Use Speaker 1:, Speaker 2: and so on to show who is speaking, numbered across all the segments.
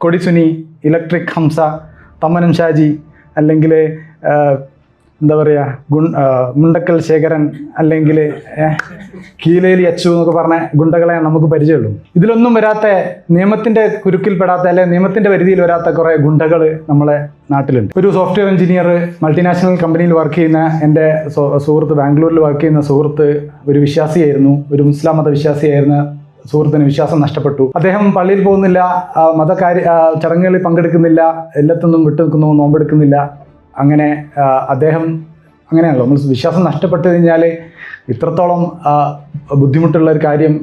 Speaker 1: Kodi Suni, electric Hamza, Thammanam Shaji, അല്ലെങ്കിൽ എന്താ പറയുക മുണ്ടക്കൽ ശേഖരൻ, അല്ലെങ്കിൽ കീലേലി അച്ചു എന്നൊക്കെ പറഞ്ഞ ഗുണ്ടകളെ നമുക്ക് പരിചയമുള്ളൂ. ഇതിലൊന്നും വരാത്ത, നിയമത്തിൻ്റെ കുരുക്കിൽപ്പെടാത്ത അല്ലെങ്കിൽ നിയമത്തിൻ്റെ പരിധിയിൽ വരാത്ത കുറേ ഗുണ്ടകൾ നമ്മളെ നാട്ടിലുണ്ട്. ഒരു സോഫ്റ്റ്വെയർ എഞ്ചിനീയർ മൾട്ടിനാഷണൽ കമ്പനിയിൽ വർക്ക് ചെയ്യുന്ന എൻ്റെ സുഹൃത്ത്, ബാംഗ്ലൂരിൽ വർക്ക് ചെയ്യുന്ന സുഹൃത്ത് ഒരു വിശ്വാസിയായിരുന്നു, ഒരു മുസ്ലാം മത വിശ്വാസിയായിരുന്ന സുഹൃത്തിന് വിശ്വാസം നഷ്ടപ്പെട്ടു. അദ്ദേഹം പള്ളിയിൽ പോകുന്നില്ല, ചടങ്ങുകളിൽ പങ്കെടുക്കുന്നില്ല, എല്ലാത്തൊന്നും വിട്ടുനിൽക്കുന്നു, നോമ്പെടുക്കുന്നില്ല. അങ്ങനെ അദ്ദേഹം അങ്ങനെയാണല്ലോ, നമ്മൾ വിശ്വാസം നഷ്ടപ്പെട്ടു കഴിഞ്ഞാൽ ഇത്രത്തോളം ബുദ്ധിമുട്ടുള്ള ഒരു കാര്യം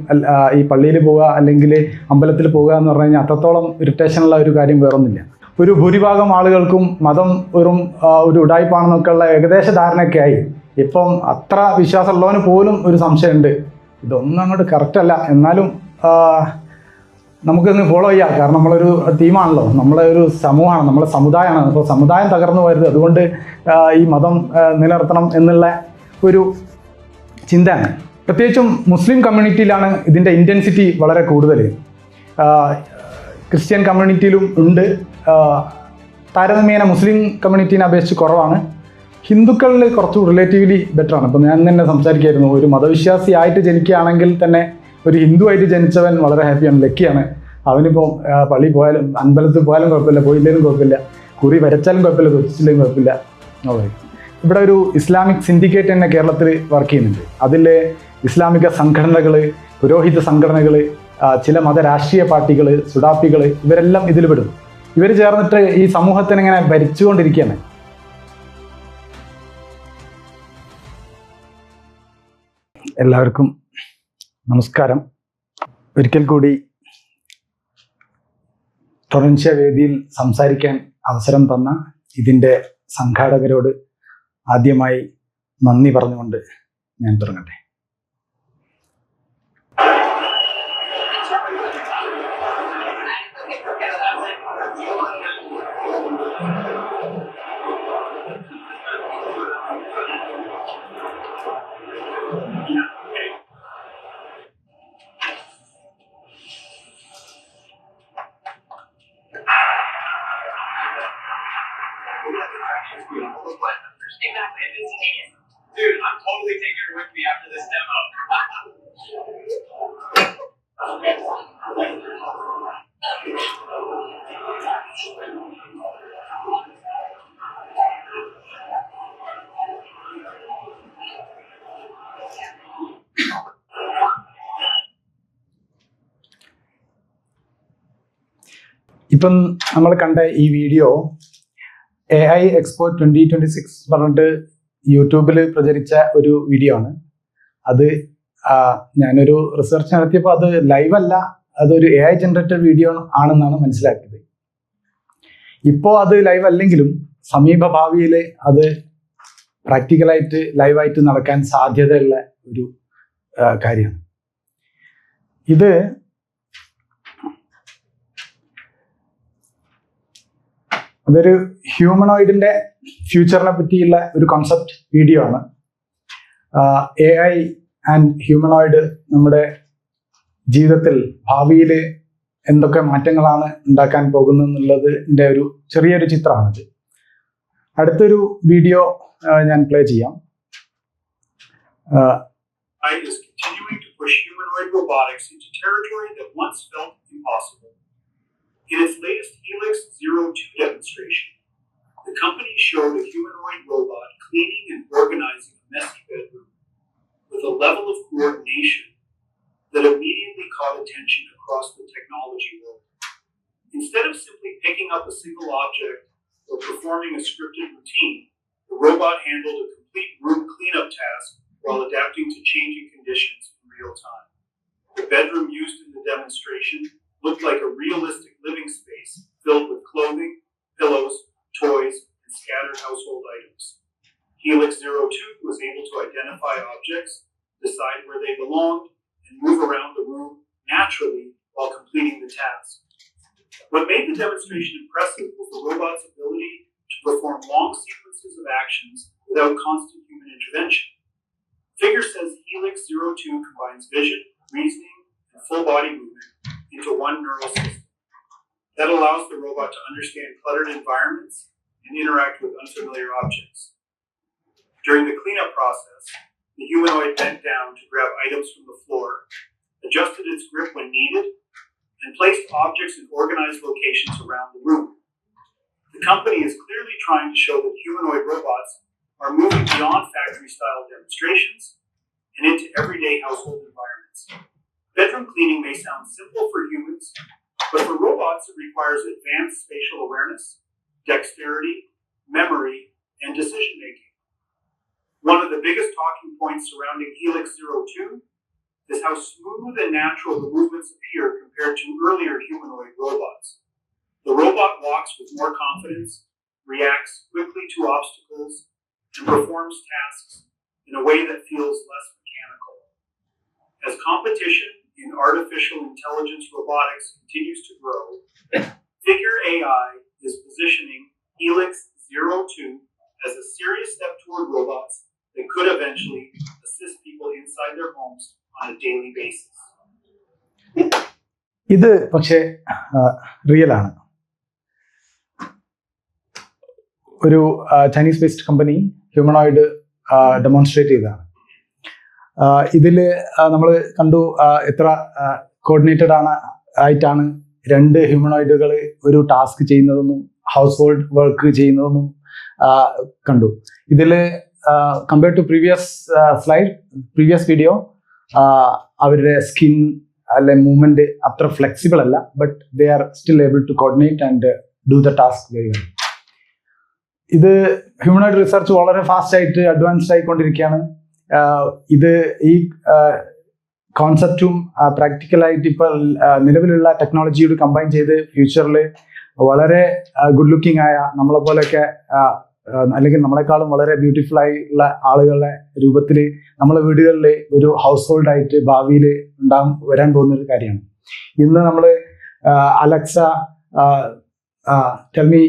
Speaker 1: ഈ പള്ളിയിൽ പോവുക അല്ലെങ്കിൽ അമ്പലത്തിൽ പോവുക എന്ന് പറഞ്ഞു കഴിഞ്ഞാൽ അത്രത്തോളം ഇറിറ്റേഷനുള്ള ഒരു കാര്യം വേറൊന്നുമില്ല. ഒരു ഭൂരിഭാഗം ആളുകൾക്കും മതം വെറും ഒരു ഉടായ്പാണെന്നൊക്കെയുള്ള ഏകദേശ ധാരണയൊക്കെ ആയി. ഇപ്പം അത്ര വിശ്വാസമുള്ളവന് പോലും ഒരു സംശയമുണ്ട്, ഇതൊന്നും അങ്ങോട്ട് കറക്റ്റല്ല, എന്നാലും നമുക്കിന്ന് ഫോളോ ചെയ്യാം. കാരണം നമ്മളൊരു ടീമാണല്ലോ, നമ്മളെ ഒരു സമൂഹമാണ്, നമ്മളെ സമുദായമാണ്. അപ്പോൾ സമുദായം തകർന്നു പോകരുത്, അതുകൊണ്ട് ഈ മതം നിലനിർത്തണം എന്നുള്ള ഒരു ചിന്തയാണ്. പ്രത്യേകിച്ചും മുസ്ലിം കമ്മ്യൂണിറ്റിയിലാണ് ഇതിൻ്റെ ഇൻറ്റൻസിറ്റി വളരെ കൂടുതൽ. ക്രിസ്ത്യൻ കമ്മ്യൂണിറ്റിയിലും ഉണ്ട്, താരതമ്യേന മുസ്ലിം കമ്മ്യൂണിറ്റീനെ അപേക്ഷിച്ച് കുറവാണ്. ഹിന്ദുക്കളിൽ കുറച്ച് റിലേറ്റീവ്ലി ബെറ്ററാണ്. അപ്പോൾ ഞാൻ തന്നെ സംസാരിക്കായിരുന്നു, ഒരു മതവിശ്വാസിയായിട്ട് ജനിക്കുകയാണെങ്കിൽ തന്നെ ഒരു ഹിന്ദു ആയിട്ട് ജനിച്ചവൻ വളരെ ഹാപ്പിയാണ്, ലക്കിയാണ്. അവനിപ്പോൾ പള്ളിയിൽ പോയാലും അമ്പലത്തിൽ പോയാലും കുഴപ്പമില്ല, പോയില്ലെങ്കിലും കുഴപ്പമില്ല, കുറി വരച്ചാലും കുഴപ്പമില്ല, കൊച്ചില്ലെങ്കിലും കുഴപ്പമില്ല. ഇവിടെ ഒരു ഇസ്ലാമിക് സിൻഡിക്കേറ്റ് തന്നെ കേരളത്തിൽ വർക്ക് ചെയ്യുന്നുണ്ട്. അതിൽ ഇസ്ലാമിക സംഘടനകൾ, പുരോഹിത സംഘടനകൾ, ചില മതരാഷ്ട്രീയ പാർട്ടികൾ, സുഡാപ്പികൾ, ഇവരെല്ലാം ഇതിൽ പെടും. ഇവർ ചേർന്നിട്ട് ഈ സമൂഹത്തിനെ ഇങ്ങനെ ഭരിച്ചുകൊണ്ടിരിക്കുകയാണ്. എല്ലാവർക്കും നമസ്കാരം. ഒരിക്കൽ കൂടി ടൊറൻഷ്യ വേദിയിൽ സംസാരിക്കാൻ അവസരം തന്ന ഇതിൻ്റെ സംഘാടകരോട് ആദ്യമായി നന്ദി പറഞ്ഞുകൊണ്ട് ഞാൻ തുടങ്ങട്ടെ.
Speaker 2: Dude, I'm totally taking her with me after this demo.
Speaker 1: ഇപ്പം നമ്മൾ കണ്ട ഈ വീഡിയോ AI Expo 2026 പറഞ്ഞിട്ട് യൂട്യൂബിൽ പ്രചരിച്ച ഒരു വീഡിയോ ആണ്. അത് ഞാനൊരു റിസർച്ച് നടത്തിയപ്പോൾ അത് ലൈവ് അല്ല, അതൊരു AI ജനറേറ്റഡ് വീഡിയോ ആണെന്നാണ് മനസ്സിലാക്കിയത്. ഇപ്പോൾ അത് ലൈവ് അല്ലെങ്കിലും സമീപ ഭാവിയിൽ അത് പ്രാക്ടിക്കലായിട്ട് ലൈവായിട്ട് നടക്കാൻ സാധ്യതയുള്ള ഒരു കാര്യമാണ്. അതൊരു ഹ്യൂമനോയിഡിൻ്റെ ഫ്യൂച്ചറിനെ പറ്റിയുള്ള ഒരു കോൺസെപ്റ്റ് വീഡിയോ ആണ്. AI ആൻഡ് ഹ്യൂമനോയിഡ് നമ്മുടെ ജീവിതത്തിൽ ഭാവിയിൽ എന്തൊക്കെ മാറ്റങ്ങളാണ് ഉണ്ടാക്കാൻ പോകുന്നതെന്നുള്ളതിൻ്റെ ഒരു ചെറിയൊരു ചിത്രമാണിത്. അടുത്തൊരു വീഡിയോ ഞാൻ പ്ലേ ചെയ്യാം.
Speaker 3: is continuing to push humanoid robotics into territory that once felt impossible. In its latest Helix 02 demonstration, the company showed a humanoid robot cleaning and organizing a messy bedroom with a level of coordination that immediately caught attention across the technology world. Instead of simply picking up a single object or performing a scripted routine, the robot handled a complete room cleanup task while adapting to changing conditions in real time. The bedroom used in the demonstration looked like a realistic living space filled with clothing, pillows, toys, and scattered household items. Helix 02 was able to identify objects, decide where they belonged, and move around the room naturally while completing the task. What made the demonstration impressive was the robot's ability to perform long sequences of actions without constant human intervention. Figure says Helix 02 combines vision, reasoning, and full body movement into one neural system. that allows the robot to understand cluttered environments and interact with unfamiliar objects. During the cleanup process, the humanoid bent down to grab items from the floor, adjusted its grip when needed, and placed objects in organized locations around the room. The company is clearly trying to show that humanoid robots are moving beyond factory-style demonstrations and into everyday household environments. Bedroom cleaning may sound simple for humans, but for robots it requires advanced spatial awareness, dexterity, memory, and decision-making. One of the biggest talking points surrounding Helix 02 is how smooth and natural the movements appear compared to earlier humanoid robots. The robot walks with more confidence, reacts quickly to obstacles, and performs tasks in a way that feels less mechanical. As competition in artificial intelligence robotics continues to grow, Figure AI is positioning Helix 02 as a serious step toward robots that could eventually assist people inside their homes on a daily basis.
Speaker 1: ഇത് പക്ഷേ real ആണ്. ഒരു Chinese based company humanoid demonstrate ചെയ്തതാണ്. ഇതിൽ നമ്മൾ കണ്ടു എത്ര coordinated ആയിട്ടാണ് രണ്ട് ഹ്യൂമനോയിഡുകൾ ഒരു ടാസ്ക് ചെയ്യുന്നതെന്നും ഹൗസ് ഹോൾഡ് വർക്ക് ചെയ്യുന്നതെന്നും കണ്ടു. ഇതിൽ കമ്പയർഡ് ടു പ്രീവിയസ് വീഡിയോ അവരുടെ സ്കിൻ അല്ലെ മൂവ്മെന്റ് അത്ര ഫ്ലെക്സിബിൾ അല്ല, but they are still able to coordinate and do the task very well. ഇത് ഹ്യൂമനോയിഡ് റിസർച്ച് വളരെ ഫാസ്റ്റ് ആയിട്ട് അഡ്വാൻസ്ഡ് ആയിക്കൊണ്ടിരിക്കുകയാണ്. ഇത് ഈ കോൺസെപ്റ്റും പ്രാക്ടിക്കലായിട്ട് ഇപ്പോൾ നിലവിലുള്ള ടെക്നോളജിയോട് കമ്പൈൻ ചെയ്ത് ഫ്യൂച്ചറിൽ വളരെ ഗുഡ് ലുക്കിംഗ് ആയ നമ്മളെ പോലെയൊക്കെ അല്ലെങ്കിൽ നമ്മളെക്കാളും വളരെ ബ്യൂട്ടിഫുൾ ആയിട്ടുള്ള ആളുകളുടെ രൂപത്തിൽ നമ്മളെ വീടുകളിൽ ഒരു ഹൗസ് ഹോൾഡ് ആയിട്ട് ഭാവിയിൽ വരാൻ പോകുന്ന ഒരു കാര്യമാണ്. ഇന്ന് നമ്മൾ Alexa tell me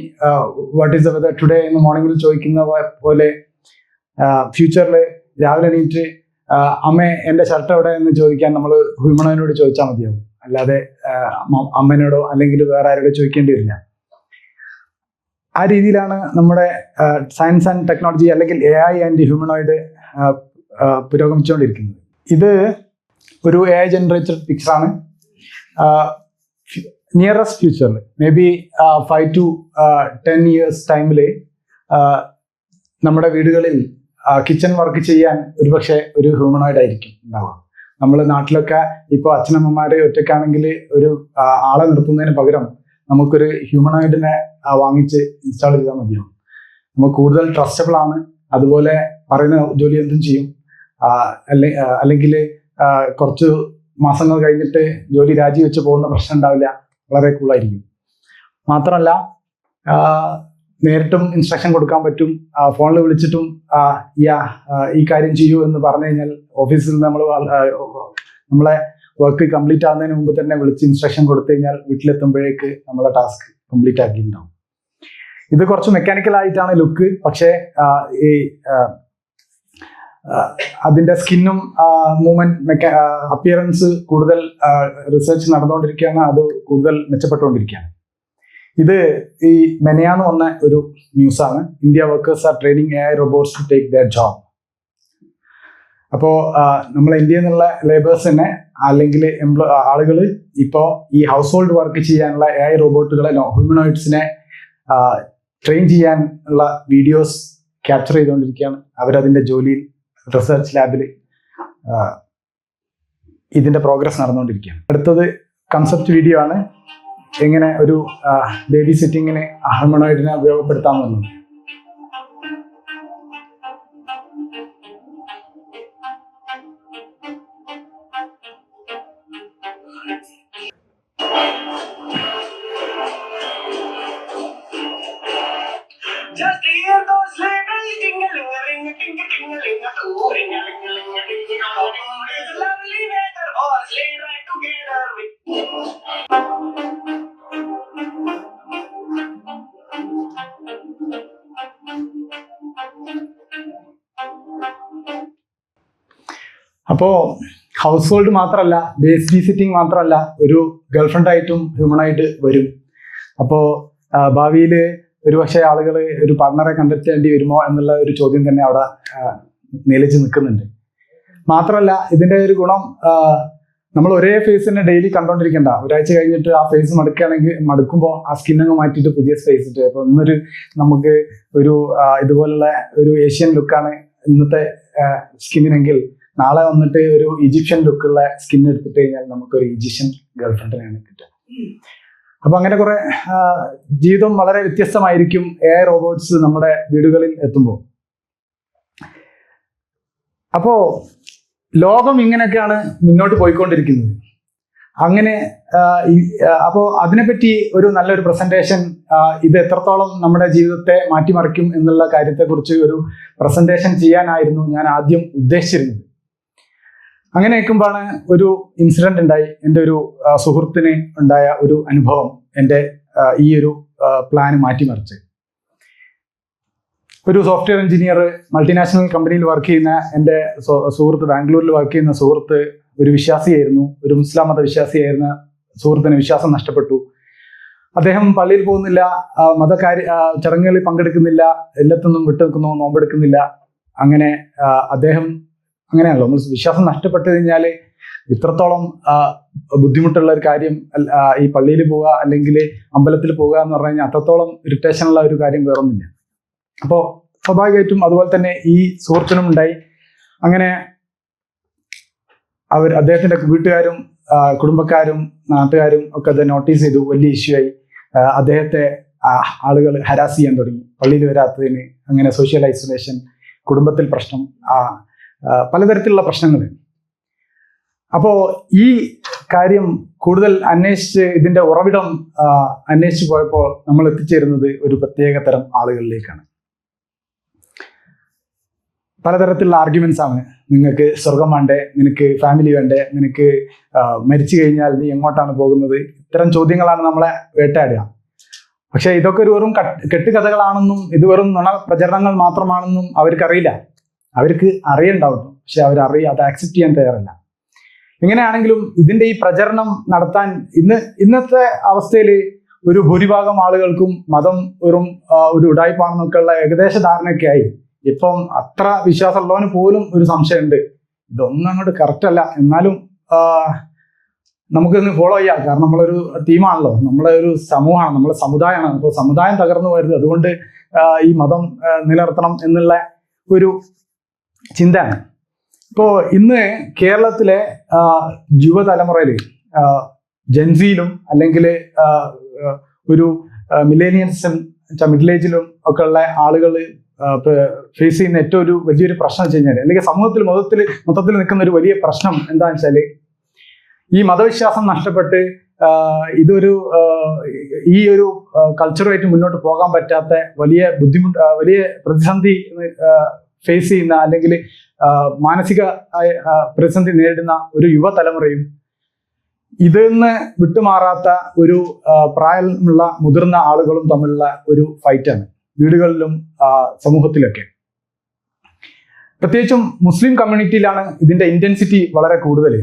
Speaker 1: what is the weather today എന്ന് മോർണിംഗിൽ ചോദിക്കുന്ന പോലെ ഫ്യൂച്ചറിൽ രാവിലെ എണീറ്റ് അമ്മേ എൻ്റെ ഷർട്ട് എവിടെ എന്ന് ചോദിക്കാൻ നമ്മൾ ഹ്യൂമനോയിനോട് ചോദിച്ചാൽ മതിയാവും, അല്ലാതെ അമ്മേനോടോ അല്ലെങ്കിൽ വേറെ ആരോടോ ചോദിക്കേണ്ടി വരില്ല. ആ രീതിയിലാണ് നമ്മുടെ സയൻസ് ആൻഡ് ടെക്നോളജി അല്ലെങ്കിൽ AI ആൻഡ് ഹ്യൂമനോയിഡ് പുരോഗമിച്ചുകൊണ്ടിരിക്കുന്നത്. ഇത് ഒരു AI ജനറേറ്റഡ് പിക്ചറാണ്. നിയറസ്റ്റ് ഫ്യൂച്ചറിൽ മേ ബി 5 to 10 years ടൈമിൽ നമ്മുടെ വീടുകളിൽ കിച്ചൺ വർക്ക് ചെയ്യാൻ ഒരുപക്ഷെ ഒരു ഹ്യൂമനോയിഡ് ആയിരിക്കും ഉണ്ടാവുക. നമ്മൾ നാട്ടിലൊക്കെ ഇപ്പോൾ അച്ഛനമ്മമാരെ ഒറ്റയ്ക്കാണെങ്കിൽ ഒരു ആളെ നിർത്തുന്നതിന് പകരം നമുക്കൊരു ഹ്യൂമനോയിഡിനെ വാങ്ങിച്ച് ഇൻസ്റ്റാൾ ചെയ്താൽ മതിയാവും. നമുക്ക് കൂടുതൽ ട്രസ്റ്റബിൾ ആണ്, അതുപോലെ പറയുന്ന ജോലി എന്തും ചെയ്യും. അല്ലെങ്കിൽ കുറച്ച് മാസങ്ങൾ കഴിഞ്ഞിട്ട് ജോലി രാജിവെച്ച് പോകുന്ന പ്രശ്നം ഉണ്ടാവില്ല, വളരെ കൂളായിരിക്കും. മാത്രമല്ല നേരിട്ടും ഇൻസ്ട്രക്ഷൻ കൊടുക്കാൻ പറ്റും. ഫോണിൽ വിളിച്ചിട്ടും ഈ കാര്യം ചെയ്യൂ എന്ന് പറഞ്ഞു കഴിഞ്ഞാൽ ഓഫീസിൽ നമ്മളെ വർക്ക് കംപ്ലീറ്റ് ആകുന്നതിന് മുമ്പ് തന്നെ വിളിച്ച് ഇൻസ്ട്രക്ഷൻ കൊടുത്തു കഴിഞ്ഞാൽ വീട്ടിലെത്തുമ്പോഴേക്ക് നമ്മളെ ടാസ്ക് കംപ്ലീറ്റ് ആക്കിയിട്ടുണ്ടാവും. ഇത് കുറച്ച് മെക്കാനിക്കൽ ആയിട്ടാണ് ലുക്ക്, പക്ഷേ ഈ അതിൻ്റെ സ്കിന്നും മൂവ്മെന്റ് അപ്പിയറൻസ് കൂടുതൽ റിസർച്ച് നടന്നുകൊണ്ടിരിക്കുകയാണ്, അത് കൂടുതൽ മെച്ചപ്പെട്ടുകൊണ്ടിരിക്കുകയാണ്. ഇത് ഈ മെനയാന്ന് വന്ന ഒരു ന്യൂസാണ്. India workers are training AI robots to take their job. അപ്പോൾ നമ്മളെ ഇന്ത്യയിൽ നിന്നുള്ള ലേബേഴ്സിനെ അല്ലെങ്കിൽ ആളുകൾ ഇപ്പോൾ ഈ ഹൗസ് ഹോൾഡ് വർക്ക് ചെയ്യാനുള്ള AI റോബോട്ടുകളെ ഹ്യൂമനോയിഡ്സിനെ ട്രെയിൻ ചെയ്യാനുള്ള വീഡിയോസ് ക്യാപ്ചർ ചെയ്തുകൊണ്ടിരിക്കുകയാണ്. അവരതിൻ്റെ ജോലിയിൽ റിസർച്ച് ലാബിൽ ഇതിൻ്റെ പ്രോഗ്രസ് നടന്നുകൊണ്ടിരിക്കുകയാണ്. അടുത്തത് കൺസെപ്റ്റ് വീഡിയോ ആണ്, എങ്ങനെ ഒരു baby സിറ്റിങ്ങിന് ഹ്യൂമനോയിഡിനെ ഉപയോഗപ്പെടുത്താമെന്നുള്ളത്.
Speaker 2: Just hear those little ting-a-ling-a-ling, ting-a-ting-a-ling-a-too, ring-a-ling-a-ling-a-ling-a-ling. It's a lovely weather for a sleigh ride together with.
Speaker 1: അപ്പോൾ ഹൗസ് ഹോൾഡ് മാത്രമല്ല, ബേസ് ബി സിറ്റിംഗ് മാത്രമല്ല, ഒരു ഗേൾഫ്രണ്ട് ആയിട്ടും ഹ്യൂമണായിട്ട് വരും. അപ്പോൾ ഭാവിയിൽ ഒരുപക്ഷെ ആളുകൾ ഒരു പാർട്ണറെ കണ്ടെത്തേണ്ടി വരുമോ എന്നുള്ള ഒരു ചോദ്യം തന്നെ അവിടെ നിലച്ച് നിൽക്കുന്നുണ്ട്. മാത്രമല്ല ഇതിൻ്റെ ഒരു ഗുണം, നമ്മൾ ഒരേ ഫേസിനെ ഡെയിലി കണ്ടോണ്ടിരിക്കണ്ട. ഒരാഴ്ച കഴിഞ്ഞിട്ട് ആ ഫേസ് മടുക്കുമ്പോൾ ആ സ്കിന്നങ്ങ് മാറ്റിയിട്ട് പുതിയ ഫേസ് ഇട്ട്, അപ്പോൾ ഇന്നൊരു നമുക്ക് ഒരു ഇതുപോലുള്ള ഒരു ഏഷ്യൻ ലുക്കാണ് ഇന്നത്തെ സ്കിന്നിനെങ്കിൽ നാളെ വന്നിട്ട് ഒരു ഈജിപ്ഷ്യൻ ലുക്കുള്ള സ്കിൻ എടുത്തിട്ട് കഴിഞ്ഞാൽ നമുക്കൊരു ഈജിപ്ഷ്യൻ ഗേൾഫ്രണ്ടിനെയാണ് കിട്ടുക. അപ്പൊ അങ്ങനെ കുറെ ജീവിതം വളരെ വ്യത്യസ്തമായിരിക്കും AI റോബോട്ട്സ് നമ്മുടെ വീടുകളിൽ എത്തുമ്പോൾ. അപ്പോ ലോകം ഇങ്ങനെയൊക്കെയാണ് മുന്നോട്ട് പോയിക്കൊണ്ടിരിക്കുന്നത്. അങ്ങനെ അപ്പോൾ അതിനെപ്പറ്റി ഒരു നല്ലൊരു പ്രസന്റേഷൻ, ഇത് എത്രത്തോളം നമ്മുടെ ജീവിതത്തെ മാറ്റിമറിക്കും എന്നുള്ള കാര്യത്തെക്കുറിച്ച് ഒരു പ്രസന്റേഷൻ ചെയ്യാനായിരുന്നു ഞാൻ ആദ്യം ഉദ്ദേശിച്ചിരുന്നത്. അങ്ങനെ നിൽക്കുമ്പോഴാണ് ഒരു ഇൻസിഡന്റ് ഉണ്ടായി. എൻ്റെ ഒരു സുഹൃത്തിന് ഉണ്ടായ ഒരു അനുഭവം എൻ്റെ ഈ ഒരു പ്ലാൻ മാറ്റിമറിച്ച്. ഒരു സോഫ്റ്റ്വെയർ എഞ്ചിനീയർ മൾട്ടിനാഷണൽ കമ്പനിയിൽ വർക്ക് ചെയ്യുന്ന എൻ്റെ സുഹൃത്ത്, ബാംഗ്ലൂരിൽ വർക്ക് ചെയ്യുന്ന സുഹൃത്ത് ഒരു വിശ്വാസിയായിരുന്നു. ഒരു മുസ്ലാം മത വിശ്വാസിയായിരുന്ന സുഹൃത്തിന് വിശ്വാസം നഷ്ടപ്പെട്ടു. അദ്ദേഹം പള്ളിയിൽ പോകുന്നില്ല, ചടങ്ങുകളിൽ പങ്കെടുക്കുന്നില്ല, എല്ലാത്തൊന്നും വിട്ടുനിൽക്കുന്നു, നോമ്പെടുക്കുന്നില്ല. അങ്ങനെ അദ്ദേഹം അങ്ങനെയാണല്ലോ, നമ്മൾ വിശ്വാസം നഷ്ടപ്പെട്ടു കഴിഞ്ഞാൽ ഇത്രത്തോളം ബുദ്ധിമുട്ടുള്ള ഒരു കാര്യം ഈ പള്ളിയിൽ പോവുക അല്ലെങ്കിൽ അമ്പലത്തിൽ പോവുക എന്ന് പറഞ്ഞു കഴിഞ്ഞാൽ അത്രത്തോളം ഇറിറ്റേഷനുള്ള ഒരു കാര്യം വേറൊന്നുമില്ല. അപ്പോൾ സ്വാഭാവികമായിട്ടും അതുപോലെ തന്നെ ഈ സുഹൃത്തിനും ഉണ്ടായി. അങ്ങനെ അദ്ദേഹത്തിന്റെ വീട്ടുകാരും കുടുംബക്കാരും നാട്ടുകാരും ഒക്കെ അത് നോട്ടീസ് ചെയ്തു. വലിയ ഇഷ്യൂ ആയി. അദ്ദേഹത്തെ ആളുകൾ ഹരാസ് ചെയ്യാൻ തുടങ്ങി, പള്ളിയിൽ വരാത്തതിന്. അങ്ങനെ സോഷ്യൽ ഐസൊലേഷൻ, കുടുംബത്തിൽ പ്രശ്നം, പലതരത്തിലുള്ള പ്രശ്നങ്ങൾ. അപ്പോൾ ഈ കാര്യം കൂടുതൽ അന്വേഷിച്ച് ഇതിന്റെ ഉറവിടം അന്വേഷിച്ച് പോയപ്പോൾ നമ്മൾ എത്തിച്ചേരുന്നത് ഒരു പ്രത്യേക തരം ആളുകളിലേക്കാണ്. പലതരത്തിലുള്ള ആർഗ്യുമെന്റ്സ് ആണ്. നിങ്ങൾക്ക് സ്വർഗം വേണ്ടേ, നിനക്ക് ഫാമിലി വേണ്ടേ, നിനക്ക് മരിച്ചു കഴിഞ്ഞാൽ നീ എങ്ങോട്ടാണ് പോകുന്നത്, ഇത്തരം ചോദ്യങ്ങളാണ് നമ്മളെ വേട്ടയാടുക. പക്ഷെ ഇതൊക്കെ ഒരു വെറും കെട്ടുകഥകളാണെന്നും ഇത് വെറും നുണ പ്രചരണങ്ങൾ മാത്രമാണെന്നും അവർക്കറിയില്ല. അവർക്ക് അറിയണ്ടാവും, പക്ഷെ അത് ആക്സെപ്റ്റ് ചെയ്യാൻ തയ്യാറല്ല. എങ്ങനെയാണെങ്കിലും ഇതിന്റെ ഈ പ്രചരണം നടത്താൻ ഇന്നത്തെ അവസ്ഥയിൽ ഒരു ഭൂരിഭാഗം ആളുകൾക്കും മതം വെറും ഒരു ഉടായ്പാണെന്നൊക്കെ ഉള്ള ഏകദേശ ധാരണയൊക്കെ ആയി. ഇപ്പം അത്ര വിശ്വാസമുള്ളവന് പോലും ഒരു സംശയമുണ്ട്, ഇതൊന്നും അങ്ങോട്ട് കറക്റ്റ് അല്ല, എന്നാലും നമുക്കിന്ന് ഫോളോ ചെയ്യാം. കാരണം നമ്മളൊരു ടീമാണല്ലോ, നമ്മളെ ഒരു സമൂഹമാണ്, നമ്മളെ സമുദായമാണ്. അപ്പോൾ സമുദായം തകർന്നു വരുന്നത്, അതുകൊണ്ട് ഈ മതം നിലനിർത്തണം എന്നുള്ള ഒരു ചിന്തയാണ്. ഇപ്പോൾ ഇന്ന് കേരളത്തിലെ യുവതലമുറയിൽ ജെൻസിയിലും അല്ലെങ്കിൽ ഒരു മില്ലേനിയൽസും മിഡിൽ ഏജിലും ഒക്കെ ഉള്ള ആളുകൾ ഫേസ് ചെയ്യുന്ന ഏറ്റവും ഒരു വലിയൊരു പ്രശ്നം വെച്ച് കഴിഞ്ഞാൽ, അല്ലെങ്കിൽ സമൂഹത്തിൽ മൊത്തത്തിൽ നിൽക്കുന്ന ഒരു വലിയ പ്രശ്നം എന്താണെന്ന് വെച്ചാൽ, ഈ മതവിശ്വാസം നഷ്ടപ്പെട്ട് ഈ ഒരു കൾച്ചറുമായിട്ട് മുന്നോട്ട് പോകാൻ പറ്റാത്ത വലിയ പ്രതിസന്ധി ഫേസ് ചെയ്യുന്ന അല്ലെങ്കിൽ മാനസിക പ്രതിസന്ധി നേരിടുന്ന ഒരു യുവതലമുറയും ഇതിന്ന് വിട്ടുമാറാത്ത ഒരു പ്രായമുള്ള മുതിർന്ന ആളുകളും തമ്മിലുള്ള ഒരു ഫൈറ്റാണ് വീടുകളിലും സമൂഹത്തിലൊക്കെ. പ്രത്യേകിച്ചും മുസ്ലിം കമ്മ്യൂണിറ്റിയിലാണ് ഇതിന്റെ ഇന്റൻസിറ്റി വളരെ കൂടുതൽ.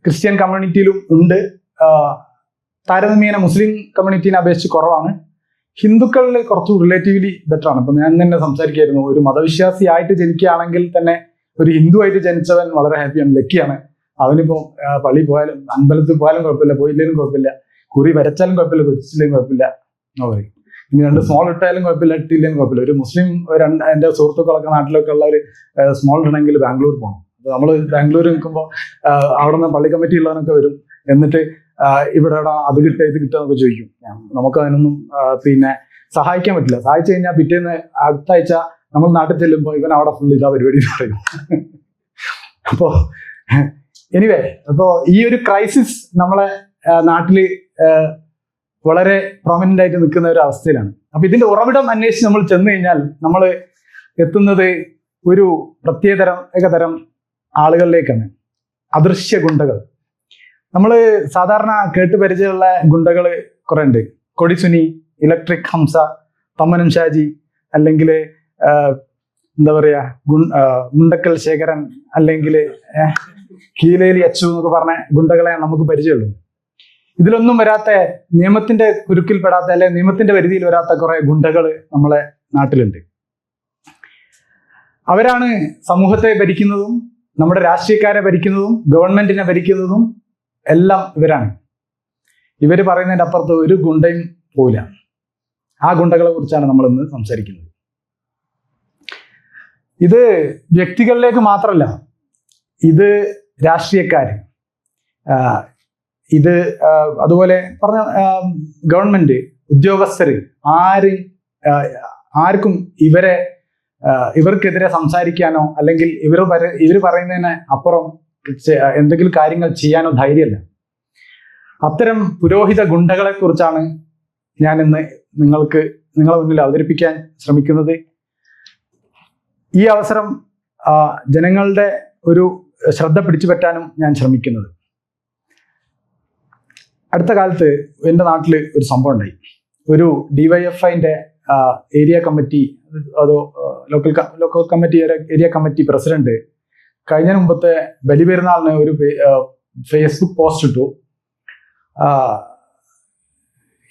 Speaker 1: ക്രിസ്ത്യൻ കമ്മ്യൂണിറ്റിയിലും ഉണ്ട്, താരതമ്യേന മുസ്ലിം കമ്മ്യൂണിറ്റീനെ അപേക്ഷിച്ച് കുറവാണ്. ഹിന്ദുക്കളിൽ കുറച്ച് റിലേറ്റീവ്ലി ബെറ്റർ ആണ്. ഇപ്പൊ ഞാൻ തന്നെ സംസാരിക്കായിരുന്നു, ഒരു മതവിശ്വാസി ആയിട്ട് ജനിക്കുകയാണെങ്കിൽ തന്നെ ഒരു ഹിന്ദു ആയിട്ട് ജനിച്ചവൻ വളരെ ഹാപ്പിയാണ്, ലക്കിയാണ്. അവനിപ്പോ പള്ളി പോയാലും അമ്പലത്തിൽ പോയാലും കുഴപ്പമില്ല, പോയില്ലേലും കുഴപ്പമില്ല, കുറി വരച്ചാലും കുഴപ്പമില്ല, കുരിച്ചില്ലേലും കുഴപ്പമില്ല, പറയും. ഇനി 2 സ്മോൾ ഇട്ടാലും കുഴപ്പമില്ല, ഇട്ടില്ലേലും കുഴപ്പമില്ല. ഒരു മുസ്ലിം എൻ്റെ സുഹൃത്തുക്കളൊക്കെ നാട്ടിലൊക്കെ ഉള്ള ഒരു സ്മോൾ ഇടണമെങ്കിൽ ബാംഗ്ലൂർ പോകണം. അപ്പൊ നമ്മൾ ബാംഗ്ലൂർ നിൽക്കുമ്പോൾ അവിടെ നിന്ന് പള്ളി കമ്മിറ്റി ഉള്ളവനൊക്കെ വരും, എന്നിട്ട് ഇവിടെ അത് കിട്ടുക ഇത് കിട്ടുക എന്നൊക്കെ ചോദിക്കും. നമുക്ക് അതിനൊന്നും സഹായിക്കാൻ പറ്റില്ല. സഹായിച്ചു കഴിഞ്ഞാൽ പിറ്റേന്ന് അടുത്ത ആഴ്ച നമ്മൾ നാട്ടിൽ ചെല്ലുമ്പോൾ ഇവൻ അവിടെ ഫുൾ ഇതാ പരിപാടി എന്ന് പറയും. അപ്പോ എനിവേ, അപ്പോൾ ഈ ഒരു ക്രൈസിസ് നമ്മളെ നാട്ടില് വളരെ പ്രൊമിനന്റ് ആയിട്ട് നിൽക്കുന്ന ഒരു അവസ്ഥയിലാണ്. അപ്പൊ ഇതിന്റെ ഉറവിടം അന്വേഷിച്ച് നമ്മൾ ചെന്ന് കഴിഞ്ഞാൽ നമ്മൾ എത്തുന്നത് ഒരു പ്രത്യേകതരം ആളുകളിലേക്കാണ്. അദൃശ്യ ഗുണ്ടകൾ. നമ്മൾ സാധാരണ കേട്ട് പരിചയമുള്ള ഗുണ്ടകൾ കുറെ ഉണ്ട്. കൊടിസുനി, ഇലക്ട്രിക് ഹംസ, തമ്മനം ഷാജി, അല്ലെങ്കിൽ എന്താ പറയാ മുണ്ടക്കൽ ശേഖരൻ, അല്ലെങ്കിൽ കീലേലി അച്ചു എന്നൊക്കെ പറഞ്ഞ ഗുണ്ടകളെ നമുക്ക് പരിചയമുള്ളൂ. ഇതിലൊന്നും വരാത്ത, നിയമത്തിന്റെ കുരുക്കിൽപ്പെടാത്ത അല്ലെ നിയമത്തിന്റെ പരിധിയിൽ വരാത്ത കുറെ ഗുണ്ടകൾ നമ്മളെ നാട്ടിലുണ്ട്. അവരാണ് സമൂഹത്തെ ഭരിക്കുന്നതും നമ്മുടെ രാഷ്ട്രീയക്കാരെ ഭരിക്കുന്നതും ഗവൺമെന്റിനെ ഭരിക്കുന്നതും എല്ലാം ഇവരാണ്. ഇവർ പറയുന്നതിൻ്റെ അപ്പുറത്ത് ഒരു ഗുണ്ടയും പോവില്ല. ആ ഗുണ്ടകളെ കുറിച്ചാണ് നമ്മൾ ഇന്ന് സംസാരിക്കുന്നത്. ഇത് വ്യക്തികളിലേക്ക് മാത്രമല്ല, ഇത് രാഷ്ട്രീയക്കാര്, ഇത് അതുപോലെ പറഞ്ഞ ഗവൺമെന്റ് ഉദ്യോഗസ്ഥര്, ആർക്കും ഇവർക്കെതിരെ സംസാരിക്കാനോ അല്ലെങ്കിൽ ഇവർ പറയുന്നതിന് അപ്പുറം എന്തെങ്കിലും കാര്യങ്ങൾ ചെയ്യാനോ ധൈര്യമല്ല. അത്തരം പുരോഹിത ഗുണ്ടകളെ കുറിച്ചാണ് ഞാൻ ഇന്ന് നിങ്ങളെ മുന്നിൽ അവതരിപ്പിക്കാൻ ശ്രമിക്കുന്നത്. ഈ അവസരം ജനങ്ങളുടെ ഒരു ശ്രദ്ധ പിടിച്ചു പറ്റാനും ഞാൻ ശ്രമിക്കുന്നത്. അടുത്ത കാലത്ത് എൻ്റെ നാട്ടിൽ ഒരു സംഭവം ഉണ്ടായി. ഒരു DYFIന്റെ ഏരിയ കമ്മിറ്റി, അതോ local committee area committee president കഴിഞ്ഞ മുമ്പത്തെ ബലിപെരുന്നാളിന് ഒരു ഫേസ്ബുക്ക് പോസ്റ്റ് ഇട്ടു.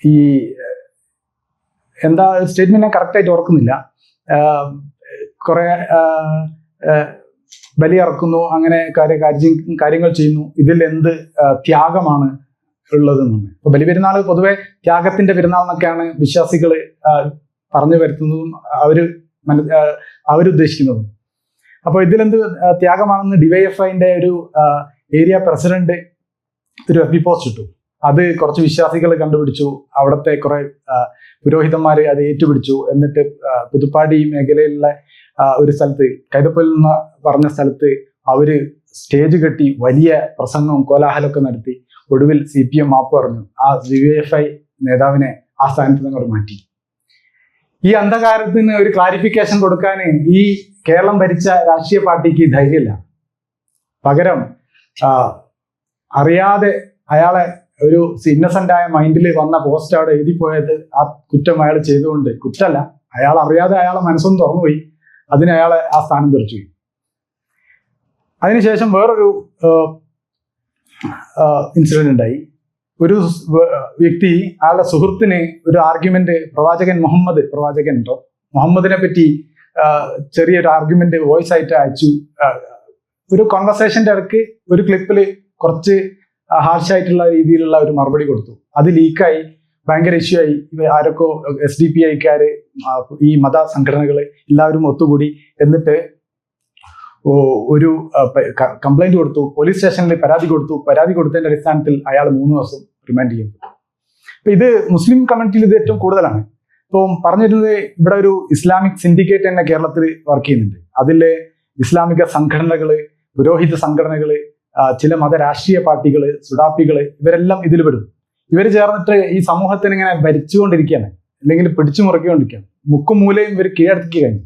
Speaker 1: ഈ എന്താ സ്റ്റേറ്റ്മെന്റ് ഞാൻ കറക്റ്റായിട്ട് ഓർക്കുന്നില്ല. കുറെ ബലിയിറക്കുന്നു, അങ്ങനെ കാര്യങ്ങൾ ചെയ്യുന്നു, ഇതിൽ എന്ത് ത്യാഗമാണ് ഉള്ളതെന്നാണ്. ഇപ്പൊ ബലിപെരുന്നാൾ പൊതുവെ ത്യാഗത്തിന്റെ പെരുന്നാൾ എന്നൊക്കെയാണ് വിശ്വാസികൾ പറഞ്ഞു വരുത്തുന്നതും അവരുദ്ദേശിക്കുന്നതും. അപ്പോൾ ഇതിലെന്ത് ത്യാഗമാണെന്ന് DYFIന്റെ ഒരു ഏരിയ പ്രസിഡന്റ് ഒരു FB പോസ്റ്റ് ഇട്ടു. അത് കുറച്ച് വിശ്വാസികൾ കണ്ടുപിടിച്ചു. അവിടുത്തെ കുറെ പുരോഹിതന്മാര് അത് ഏറ്റുപിടിച്ചു. എന്നിട്ട് പുതുപ്പാടി മേഖലയിലുള്ള ഒരു സ്ഥലത്ത്, കൈതപ്പൊയിൽ നിന്ന് പറഞ്ഞ സ്ഥലത്ത് അവര് സ്റ്റേജ് കെട്ടി വലിയ പ്രസംഗവും കോലാഹലമൊക്കെ നടത്തി. ഒടുവിൽ CPM മാപ്പ് പറഞ്ഞു. ആ DYFI നേതാവിനെ ആ സ്ഥാനത്ത് നിന്ന് മാറ്റി. ഈ അന്ധകാരത്തിന് ഒരു ക്ലാരിഫിക്കേഷൻ കൊടുക്കാൻ ഈ കേരളം ഭരിച്ച രാഷ്ട്രീയ പാർട്ടിക്ക് ധൈര്യമില്ല. പകരം അറിയാതെ അയാളെ ഒരു ഇന്നസെന്റ് ആയ മൈൻഡിൽ വന്ന പോസ്റ്റ് അവിടെ എഴുതിപ്പോയത് ആ കുറ്റം അയാൾ ചെയ്തുകൊണ്ട്, കുറ്റമല്ല, അയാൾ അറിയാതെ അയാളെ മനസ്സൊന്ന് തുറന്നുപോയി, അതിന് അയാളെ ആ സ്ഥാനം തെറിച്ചുപോയി. അതിനുശേഷം വേറൊരു ഇൻസിഡന്റ് ഉണ്ടായി. ഒരു വ്യക്തി അയാളുടെ സുഹൃത്തിന് ഒരു ആർഗ്യുമെന്റ്, മുഹമ്മദിനെ പറ്റി ചെറിയൊരു ആർഗ്യുമെന്റ് വോയിസ് ആയിട്ട് അയച്ചു. ഒരു കോൺവെർസേഷന്റെ ഇടയ്ക്ക് ഒരു ക്ലിപ്പിൽ കുറച്ച് ഹാർഷായിട്ടുള്ള രീതിയിലുള്ള ഒരു മറുപടി കൊടുത്തു. അത് ലീക്കായി ഭയങ്കര ഇഷ്യൂ ആയി. ആരൊക്കെ SDPIക്കാര്, ഈ മത സംഘടനകൾ എല്ലാവരും ഒത്തുകൂടി എന്നിട്ട് ഒരു കംപ്ലൈന്റ് കൊടുത്തു. പോലീസ് സ്റ്റേഷനിൽ പരാതി കൊടുത്തു. പരാതി കൊടുത്തതിന്റെ അടിസ്ഥാനത്തിൽ അയാൾ 3 ദിവസം റിമാൻഡ് ചെയ്യപ്പെട്ടു. അപ്പൊ ഇത് മുസ്ലിം കമ്മ്യൂണിറ്റിയിൽ ഇത് ഏറ്റവും കൂടുതലാണ്. ഇപ്പം പറഞ്ഞിരുന്നത്, ഇവിടെ ഒരു ഇസ്ലാമിക് സിൻഡിക്കേറ്റ് തന്നെ കേരളത്തിൽ വർക്ക് ചെയ്യുന്നുണ്ട്. അതിലെ ഇസ്ലാമിക സംഘടനകള്, പുരോഹിത സംഘടനകള്, ചില മത രാഷ്ട്രീയ പാർട്ടികള്, സുഡാപ്പികള്, ഇവരെല്ലാം ഇതിൽ പെടും. ഇവർ ചേർന്നിട്ട് ഈ സമൂഹത്തിന് ഇങ്ങനെ ഭരിച്ചുകൊണ്ടിരിക്കുകയാണ്, അല്ലെങ്കിൽ പിടിച്ചു മുറുക്കിക്കൊണ്ടിരിക്കുകയാണ്. മുക്കും മൂലയും ഇവർ കീഴടക്കി കഴിഞ്ഞു.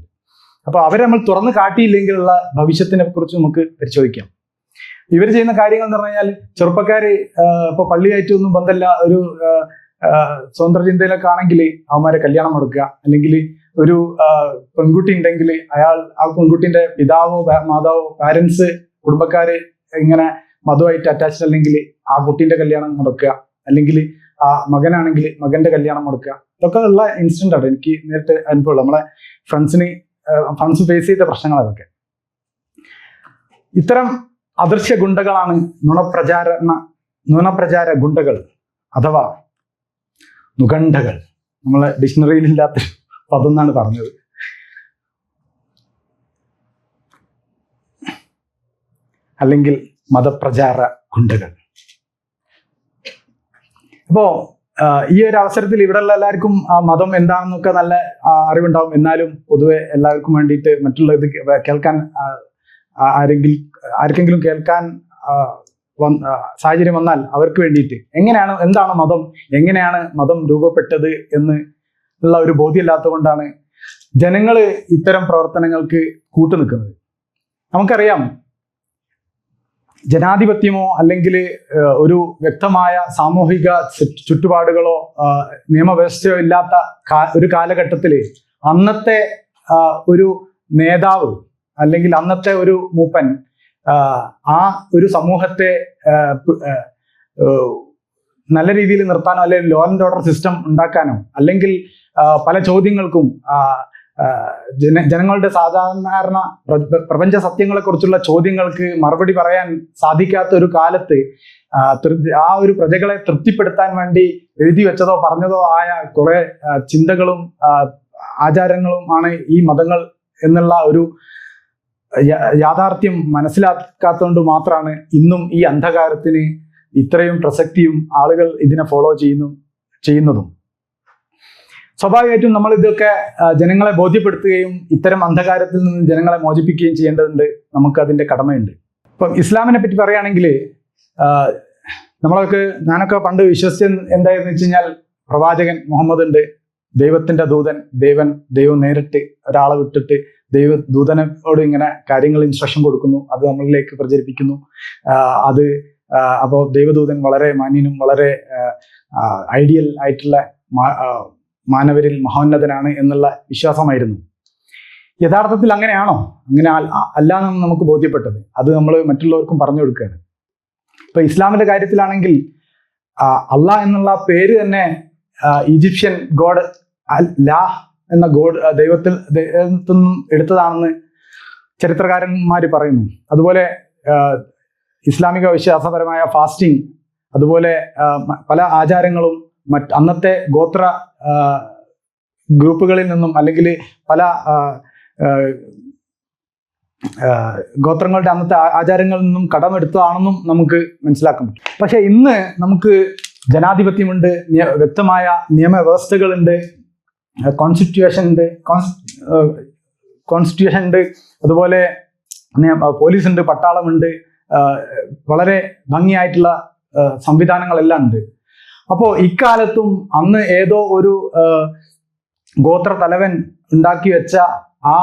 Speaker 1: അപ്പൊ അവരെ നമ്മൾ തുറന്നു കാട്ടിയില്ലെങ്കിലുള്ള ഭവിഷ്യത്തിനെ കുറിച്ച് നമുക്ക് പരിശോധിക്കാം. ഇവർ ചെയ്യുന്ന കാര്യങ്ങൾ എന്ന് പറഞ്ഞാൽ, ചെറുപ്പക്കാര് ഇപ്പൊ പള്ളിയായിട്ടൊന്നും ബന്ധമില്ല, ഒരു സ്വതന്ത്ര ചിന്തയിലൊക്കെ ആണെങ്കിൽ അവന്മാരെ കല്യാണം മുടക്കുക, അല്ലെങ്കിൽ ഒരു പെൺകുട്ടി ഉണ്ടെങ്കിൽ ആ പെൺകുട്ടിന്റെ പിതാവോ മാതാവോ പാരന്റ്സ് കുടുംബക്കാര് ഇങ്ങനെ മതമായിട്ട് അറ്റാച്ച്ഡ് അല്ലെങ്കിൽ ആ കുട്ടീന്റെ കല്യാണം മുടക്കുക, അല്ലെങ്കിൽ ആ മകനാണെങ്കിൽ മകന്റെ കല്യാണം മുടക്കുക. ഇതൊക്കെ ഉള്ള ഇൻസിഡന്റ് ആണ്. എനിക്ക് നേരിട്ട് അനുഭവമുള്ള നമ്മളെ ഫ്രണ്ട്സ് ഫേസ് ചെയ്ത പ്രശ്നങ്ങൾ അതൊക്കെ. ഇത്തരം അദൃശ്യ ഗുണ്ടകളാണ് നുണപ്രചാര ഗുണ്ടകൾ അഥവാ നുകണ്ഠകൾ. നമ്മളെ ഡിക്ഷണറിയിൽ ഇല്ലാത്ത പദം എന്നാണ് പറഞ്ഞത്. അല്ലെങ്കിൽ മതപ്രചാര ഗുണ്ടകൾ. അപ്പോ ഈ ഒരു അവസരത്തിൽ ഇവിടെയുള്ള എല്ലാവർക്കും മതം എന്താണെന്നൊക്കെ നല്ല അറിവുണ്ടാവും. എന്നാലും പൊതുവെ എല്ലാവർക്കും വേണ്ടിയിട്ട് മറ്റുള്ള ഇത് കേൾക്കാൻ ആർക്കെങ്കിലും കേൾക്കാൻ സാഹചര്യം വന്നാൽ അവർക്ക് വേണ്ടിയിട്ട് എന്താണ് മതം, എങ്ങനെയാണ് മതം രൂപപ്പെട്ടത് എന്ന് ഉള്ള ഒരു ബോധ്യമില്ലാത്തത് കൊണ്ടാണ് ജനങ്ങൾ ഇത്തരം പ്രവർത്തനങ്ങൾക്ക് കൂട്ടുനിൽക്കുന്നത്. നമുക്കറിയാം, ജനാധിപത്യമോ അല്ലെങ്കിൽ ഒരു വ്യക്തമായ സാമൂഹിക ചുറ്റുപാടുകളോ നിയമവ്യവസ്ഥയോ ഇല്ലാത്ത ഒരു കാലഘട്ടത്തിൽ അന്നത്തെ ഒരു നേതാവ് അല്ലെങ്കിൽ അന്നത്തെ ഒരു മൂപ്പൻ ആ ഒരു സമൂഹത്തെ നല്ല രീതിയിൽ നിർത്താനോ അല്ലെങ്കിൽ ലോ ആൻഡ് ഓർഡർ സിസ്റ്റം ഉണ്ടാക്കാനോ അല്ലെങ്കിൽ പല ചോദ്യങ്ങൾക്കും ജനങ്ങളുടെ സാധാരണ പ്രപഞ്ച സത്യങ്ങളെക്കുറിച്ചുള്ള ചോദ്യങ്ങൾക്ക് മറുപടി പറയാൻ സാധിക്കാത്ത ഒരു കാലത്ത് ആ ഒരു പ്രജകളെ തൃപ്തിപ്പെടുത്താൻ വേണ്ടി എഴുതി വെച്ചതോ പറഞ്ഞതോ ആയ കുറെ ചിന്തകളും ആചാരങ്ങളും ആണ് ഈ മതങ്ങൾ എന്നുള്ള ഒരു യാഥാർത്ഥ്യം മനസ്സിലാക്കാത്തതുകൊണ്ട് മാത്രമാണ് ഇന്നും ഈ അന്ധകാരത്തിന് ഇത്രയും പ്രസക്തിയും ആളുകൾ ഇതിനെ ഫോളോ ചെയ്യുന്നതും. സ്വാഭാവികമായിട്ടും നമ്മൾ ഇതൊക്കെ ജനങ്ങളെ ബോധ്യപ്പെടുത്തുകയും ഇത്തരം അന്ധകാരത്തിൽ നിന്ന് ജനങ്ങളെ മോചിപ്പിക്കുകയും ചെയ്യേണ്ടതുണ്ട്. നമുക്ക് അതിൻ്റെ കടമയുണ്ട്. ഇപ്പം ഇസ്ലാമിനെ പറ്റി പറയുകയാണെങ്കിൽ ഞാനൊക്കെ പണ്ട് വിശ്വസിച്ചത് എന്തായെന്ന് വെച്ച് കഴിഞ്ഞാൽ പ്രവാചകൻ മുഹമ്മദ് ഉണ്ട്, ദൈവത്തിൻ്റെ ദൂതൻ, ദൈവം നേരിട്ട് ഒരാളെ വിട്ടിട്ട് ദൂതനോട് ഇങ്ങനെ കാര്യങ്ങൾ ഇൻസ്ട്രക്ഷൻ കൊടുക്കുന്നു, അത് നമ്മളിലേക്ക് പ്രചരിപ്പിക്കുന്നു. അപ്പോൾ ദൈവദൂതൻ വളരെ മാന്യനും വളരെ ഐഡിയൽ ആയിട്ടുള്ള മാനവരിൽ മഹോന്നതനാണ് എന്നുള്ള വിശ്വാസമായിരുന്നു. യഥാർത്ഥത്തിൽ അങ്ങനെയാണോ? അങ്ങനെ അല്ല എന്നാണ് നമുക്ക് ബോധ്യപ്പെട്ടത്. അത് നമ്മൾ മറ്റുള്ളവർക്കും പറഞ്ഞു കൊടുക്കുകയാണ്. ഇപ്പൊ ഇസ്ലാമിന്റെ കാര്യത്തിലാണെങ്കിൽ അള്ളാഹ് എന്നുള്ള പേര് തന്നെ ഈജിപ്ഷ്യൻ ഗോഡ് ലാ എന്ന ഗോഡ് ദൈവത്തിൽ നിന്നും എടുത്തതാണെന്ന് ചരിത്രകാരന്മാർ പറയുന്നു. അതുപോലെ ഇസ്ലാമിക വിശ്വാസപരമായ ഫാസ്റ്റിംഗ്, അതുപോലെ പല ആചാരങ്ങളും അന്നത്തെ ഗോത്ര ഗ്രൂപ്പുകളിൽ നിന്നും അല്ലെങ്കിൽ പല ഗോത്രങ്ങളുടെ അന്നത്തെ ആചാരങ്ങളിൽ നിന്നും കടമെടുത്തതാണെന്നും നമുക്ക് മനസ്സിലാക്കാൻ പറ്റും. പക്ഷെ ഇന്ന് നമുക്ക് ജനാധിപത്യമുണ്ട്, വ്യക്തമായ നിയമവ്യവസ്ഥകളുണ്ട്, കോൺസ്റ്റിറ്റ്യൂഷൻ ഉണ്ട്, അതുപോലെ പോലീസ് ഉണ്ട്, പട്ടാളമുണ്ട്, വളരെ ഭംഗിയായിട്ടുള്ള സംവിധാനങ്ങളെല്ലാം ഉണ്ട്. അപ്പോൾ ഇക്കാലത്തും അന്ന് ഏതോ ഒരു ഗോത്ര തലവൻ ഉണ്ടാക്കി വെച്ച ആ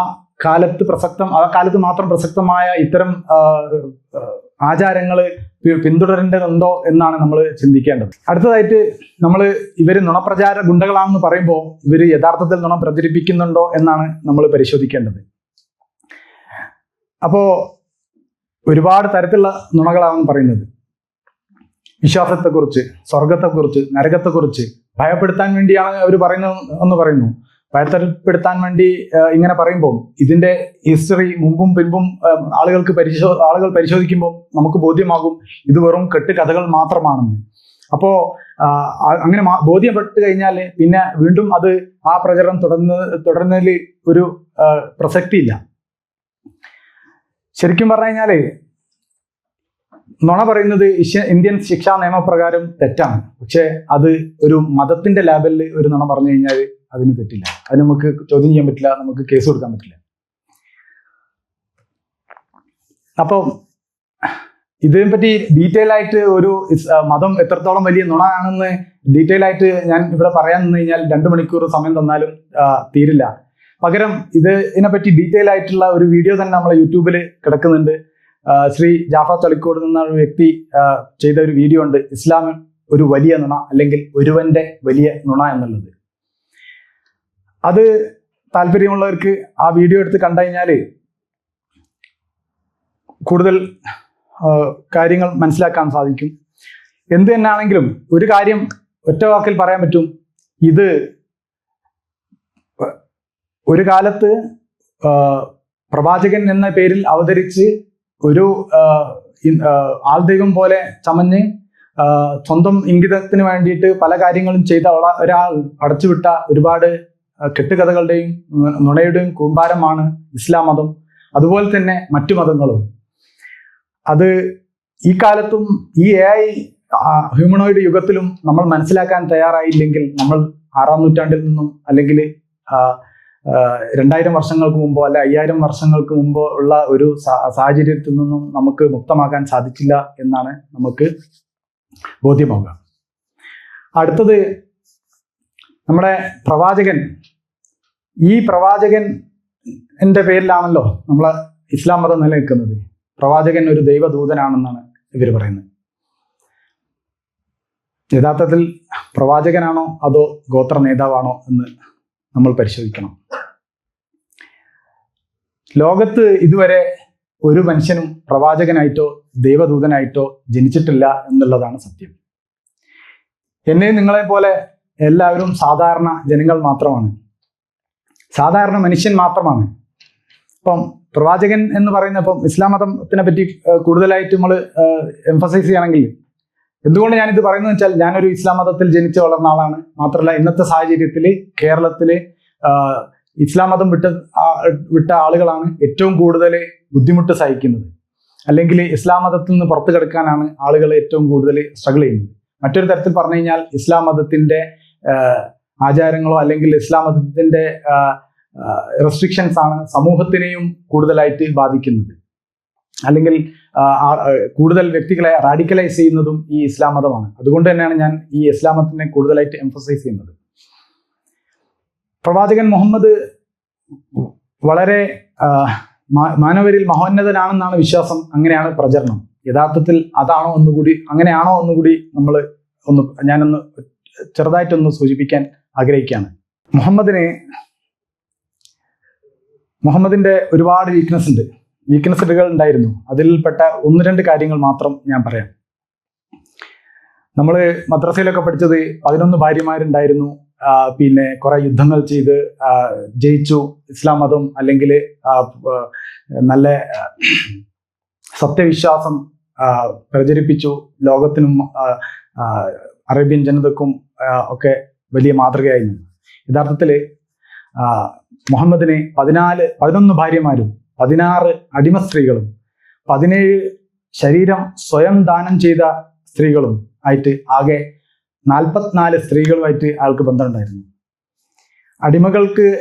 Speaker 1: കാലത്ത് മാത്രം പ്രസക്തമായ ഇത്തരം ആചാരങ്ങൾ പിന്തുടരേണ്ടതുണ്ടോ എന്നാണ് നമ്മൾ ചിന്തിക്കേണ്ടത്. അടുത്തതായിട്ട് ഇവർ നുണപ്രചാര ഗുണ്ടകളാണെന്ന് പറയുമ്പോൾ ഇവർ യഥാർത്ഥത്തിൽ നുണ പ്രചരിപ്പിക്കുന്നുണ്ടോ എന്നാണ് നമ്മൾ പരിശോധിക്കേണ്ടത്. അപ്പോൾ ഒരുപാട് തരത്തിലുള്ള നുണകളാണ് പറയുന്നത്. വിശ്വാസത്തെക്കുറിച്ച്, സ്വർഗത്തെക്കുറിച്ച്, നരകത്തെക്കുറിച്ച് ഭയപ്പെടുത്താൻ വേണ്ടിയാണ് അവർ പറയുന്നു. ഭയപ്പെടുത്താൻ വേണ്ടി ഇങ്ങനെ പറയുമ്പോൾ ഇതിന്റെ ഹിസ്റ്ററി മുമ്പും പിൻപും ആളുകൾ പരിശോധിക്കുമ്പോൾ നമുക്ക് ബോധ്യമാകും ഇത് വെറും കെട്ടുകഥകൾ മാത്രമാണെന്ന്. അപ്പോൾ അങ്ങനെ ബോധ്യപ്പെട്ട് കഴിഞ്ഞാൽ പിന്നെ വീണ്ടും ആ പ്രചരണം തുടരുന്നതിൽ ഒരു പ്രസക്തിയില്ല. ശരിക്കും പറഞ്ഞു കഴിഞ്ഞാൽ നുണ പറയുന്നത് ഇന്ത്യൻ ശിക്ഷാ നിയമപ്രകാരം തെറ്റാണ്. പക്ഷെ അത് ഒരു മതത്തിന്റെ ലാബലിൽ ഒരു നുണ പറഞ്ഞു കഴിഞ്ഞാൽ അതിന് തെറ്റില്ല. അത് നമുക്ക് ചോദ്യം ചെയ്യാൻ പറ്റില്ല, നമുക്ക് കേസ് കൊടുക്കാൻ പറ്റില്ല. അപ്പോൾ ഇതിനെപ്പറ്റി ഡീറ്റെയിൽ ആയിട്ട് ഒരു മതം എത്രത്തോളം വലിയ നുണയാണെന്ന് ഡീറ്റെയിൽ ആയിട്ട് ഞാൻ ഇവിടെ പറയാൻ നിന്ന് കഴിഞ്ഞാൽ 2 മണിക്കൂർ സമയം തന്നാലും തീരില്ല. പകരം ഇതിനെപ്പറ്റി ഡീറ്റെയിൽ ആയിട്ടുള്ള ഒരു വീഡിയോ തന്നെ നമ്മളെ യൂട്യൂബിൽ കിടക്കുന്നുണ്ട്. ശ്രീ ജാഫർ ചളിക്കോട് എന്ന ഒരു വ്യക്തി ചെയ്ത ഒരു വീഡിയോ ഉണ്ട്, ഇസ്ലാം ഒരു വലിയ നുണ അല്ലെങ്കിൽ ഒരുവന്റെ വലിയ നുണ എന്നുള്ളത്. അത് താല്പര്യമുള്ളവർക്ക് ആ വീഡിയോ എടുത്ത് കണ്ടു കഴിഞ്ഞാൽ കൂടുതൽ കാര്യങ്ങൾ മനസ്സിലാക്കാൻ സാധിക്കും. എന്ത് തന്നെയാണെങ്കിലും ഒരു കാര്യം ഒറ്റ വാക്കിൽ പറയാൻ പറ്റും, ഇത് ഒരു കാലത്ത് പ്രവാചകൻ എന്ന പേരിൽ അവതരിച്ച് ഒരു ആൾദൈവം പോലെ ചമഞ്ഞ് സ്വന്തം ഇംഗിതത്തിന് വേണ്ടിയിട്ട് പല കാര്യങ്ങളും ചെയ്ത ഒരാൾ അടച്ചുവിട്ട ഒരുപാട് കെട്ടുകഥകളുടെയും നുണയുടെയും കൂമ്പാരമാണ് ഇസ്ലാം മതം. അതുപോലെ തന്നെ മറ്റു മതങ്ങളും. അത് ഈ കാലത്തും ഈ AI ഹ്യൂമനോയിഡ് യുഗത്തിലും നമ്മൾ മനസ്സിലാക്കാൻ തയ്യാറായില്ലെങ്കിൽ നമ്മൾ 6-ാം നൂറ്റാണ്ടിൽ നിന്നും അല്ലെങ്കിൽ 2000 വർഷങ്ങൾക്ക് മുമ്പോ അല്ല 5000 വർഷങ്ങൾക്ക് മുമ്പോ ഉള്ള ഒരു സാഹചര്യത്തിൽ നിന്നും നമുക്ക് മുക്തമാകാൻ സാധിച്ചില്ല എന്നാണ് നമുക്ക് ബോധ്യമാവുക. അടുത്തത് നമ്മുടെ പ്രവാചകൻ. ഈ പ്രവാചകന്റെ പേരിലാണല്ലോ നമ്മളെ ഇസ്ലാം മതം നിലനിൽക്കുന്നത്. പ്രവാചകൻ ഒരു ദൈവദൂതനാണെന്നാണ് ഇവർ പറയുന്നത്. യഥാർത്ഥത്തിൽ പ്രവാചകനാണോ അതോ ഗോത്ര നേതാവാണോ എന്ന് നമ്മൾ പരിശോധിക്കണം. ലോകത്ത് ഇതുവരെ ഒരു മനുഷ്യനും പ്രവാചകനായിട്ടോ ദൈവദൂതനായിട്ടോ ജനിച്ചിട്ടില്ല എന്നുള്ളതാണ് സത്യം. എന്നെയും നിങ്ങളെ പോലെ എല്ലാവരും സാധാരണ ജനങ്ങൾ മാത്രമാണ്, സാധാരണ മനുഷ്യൻ മാത്രമാണ്. ഇപ്പം പ്രവാചകൻ എന്ന് പറയുന്ന ഇപ്പം ഇസ്ലാം മതത്തിനെ പറ്റി കൂടുതലായിട്ട് നമ്മൾ എംഫസൈസ് ചെയ്യുകയാണെങ്കിൽ, എന്തുകൊണ്ട് ഞാനിത് പറയുന്നത് വെച്ചാൽ, ഞാനൊരു ഇസ്ലാം മതത്തിൽ ജനിച്ചു വളർന്ന ആളാണ്. മാത്രമല്ല ഇന്നത്തെ സാഹചര്യത്തിൽ കേരളത്തിൽ ഇസ്ലാം മതം വിട്ട ആളുകളാണ് ഏറ്റവും കൂടുതൽ ബുദ്ധിമുട്ട് സഹിക്കുന്നത്. അല്ലെങ്കിൽ ഇസ്ലാം മതത്തിൽ നിന്ന് പുറത്തു കിടക്കാനാണ് ആളുകൾ ഏറ്റവും കൂടുതൽ സ്ട്രഗിൾ ചെയ്യുന്നത്. മറ്റൊരു തരത്തിൽ പറഞ്ഞു കഴിഞ്ഞാൽ ഇസ്ലാം മതത്തിൻ്റെ ആചാരങ്ങളോ അല്ലെങ്കിൽ ഇസ്ലാം മതത്തിൻ്റെ റെസ്ട്രിക്ഷൻസ് ആണ് സമൂഹത്തിനെയും കൂടുതലായിട്ട് ബാധിക്കുന്നത്. അല്ലെങ്കിൽ കൂടുതൽ വ്യക്തികളെ റാഡിക്കലൈസ് ചെയ്യുന്നതും ഈ ഇസ്ലാം മതമാണ്. അതുകൊണ്ട് തന്നെയാണ് ഞാൻ ഈ ഇസ്ലാം മതത്തിനെ കൂടുതലായിട്ട് എംഫസൈസ് ചെയ്യുന്നത്. പ്രവാചകൻ മുഹമ്മദ് വളരെ മാനവരിൽ മഹോന്നതനാണെന്നാണ് വിശ്വാസം. അങ്ങനെയാണ് പ്രചരണം. യഥാർത്ഥത്തിൽ അതാണോ അങ്ങനെയാണോ ഒന്നുകൂടി ഞാനൊന്ന് ചെറുതായിട്ടൊന്ന് സൂചിപ്പിക്കാൻ ആഗ്രഹിക്കുകയാണ്. മുഹമ്മദിന്റെ ഒരുപാട് വീക്ക്നെസ്സുകൾ ഉണ്ടായിരുന്നു. അതിൽപ്പെട്ട 1-2 കാര്യങ്ങൾ മാത്രം ഞാൻ പറയാം. നമ്മൾ മദ്രസയിലൊക്കെ പഠിച്ചത് 11 ഭാര്യമാരുണ്ടായിരുന്നു, പിന്നെ കുറെ യുദ്ധങ്ങൾ ചെയ്ത് ജയിച്ചു, ഇസ്ലാം മതം അല്ലെങ്കിൽ നല്ല സത്യവിശ്വാസം പ്രചരിപ്പിച്ചു, ലോകത്തിനും അറേബ്യൻ ജനതക്കും ഒക്കെ വലിയ മാതൃകയായിരുന്നു. യഥാർത്ഥത്തിൽ മുഹമ്മദിന് 11 ഭാര്യമാരും 16 അടിമ സ്ത്രീകളും 17 ശരീരം സ്വയം ദാനം ചെയ്ത സ്ത്രീകളും ആയിട്ട് ആകെ 44 സ്ത്രീകളുമായിട്ട് ആൾക്ക് ബന്ധമുണ്ടായിരുന്നു.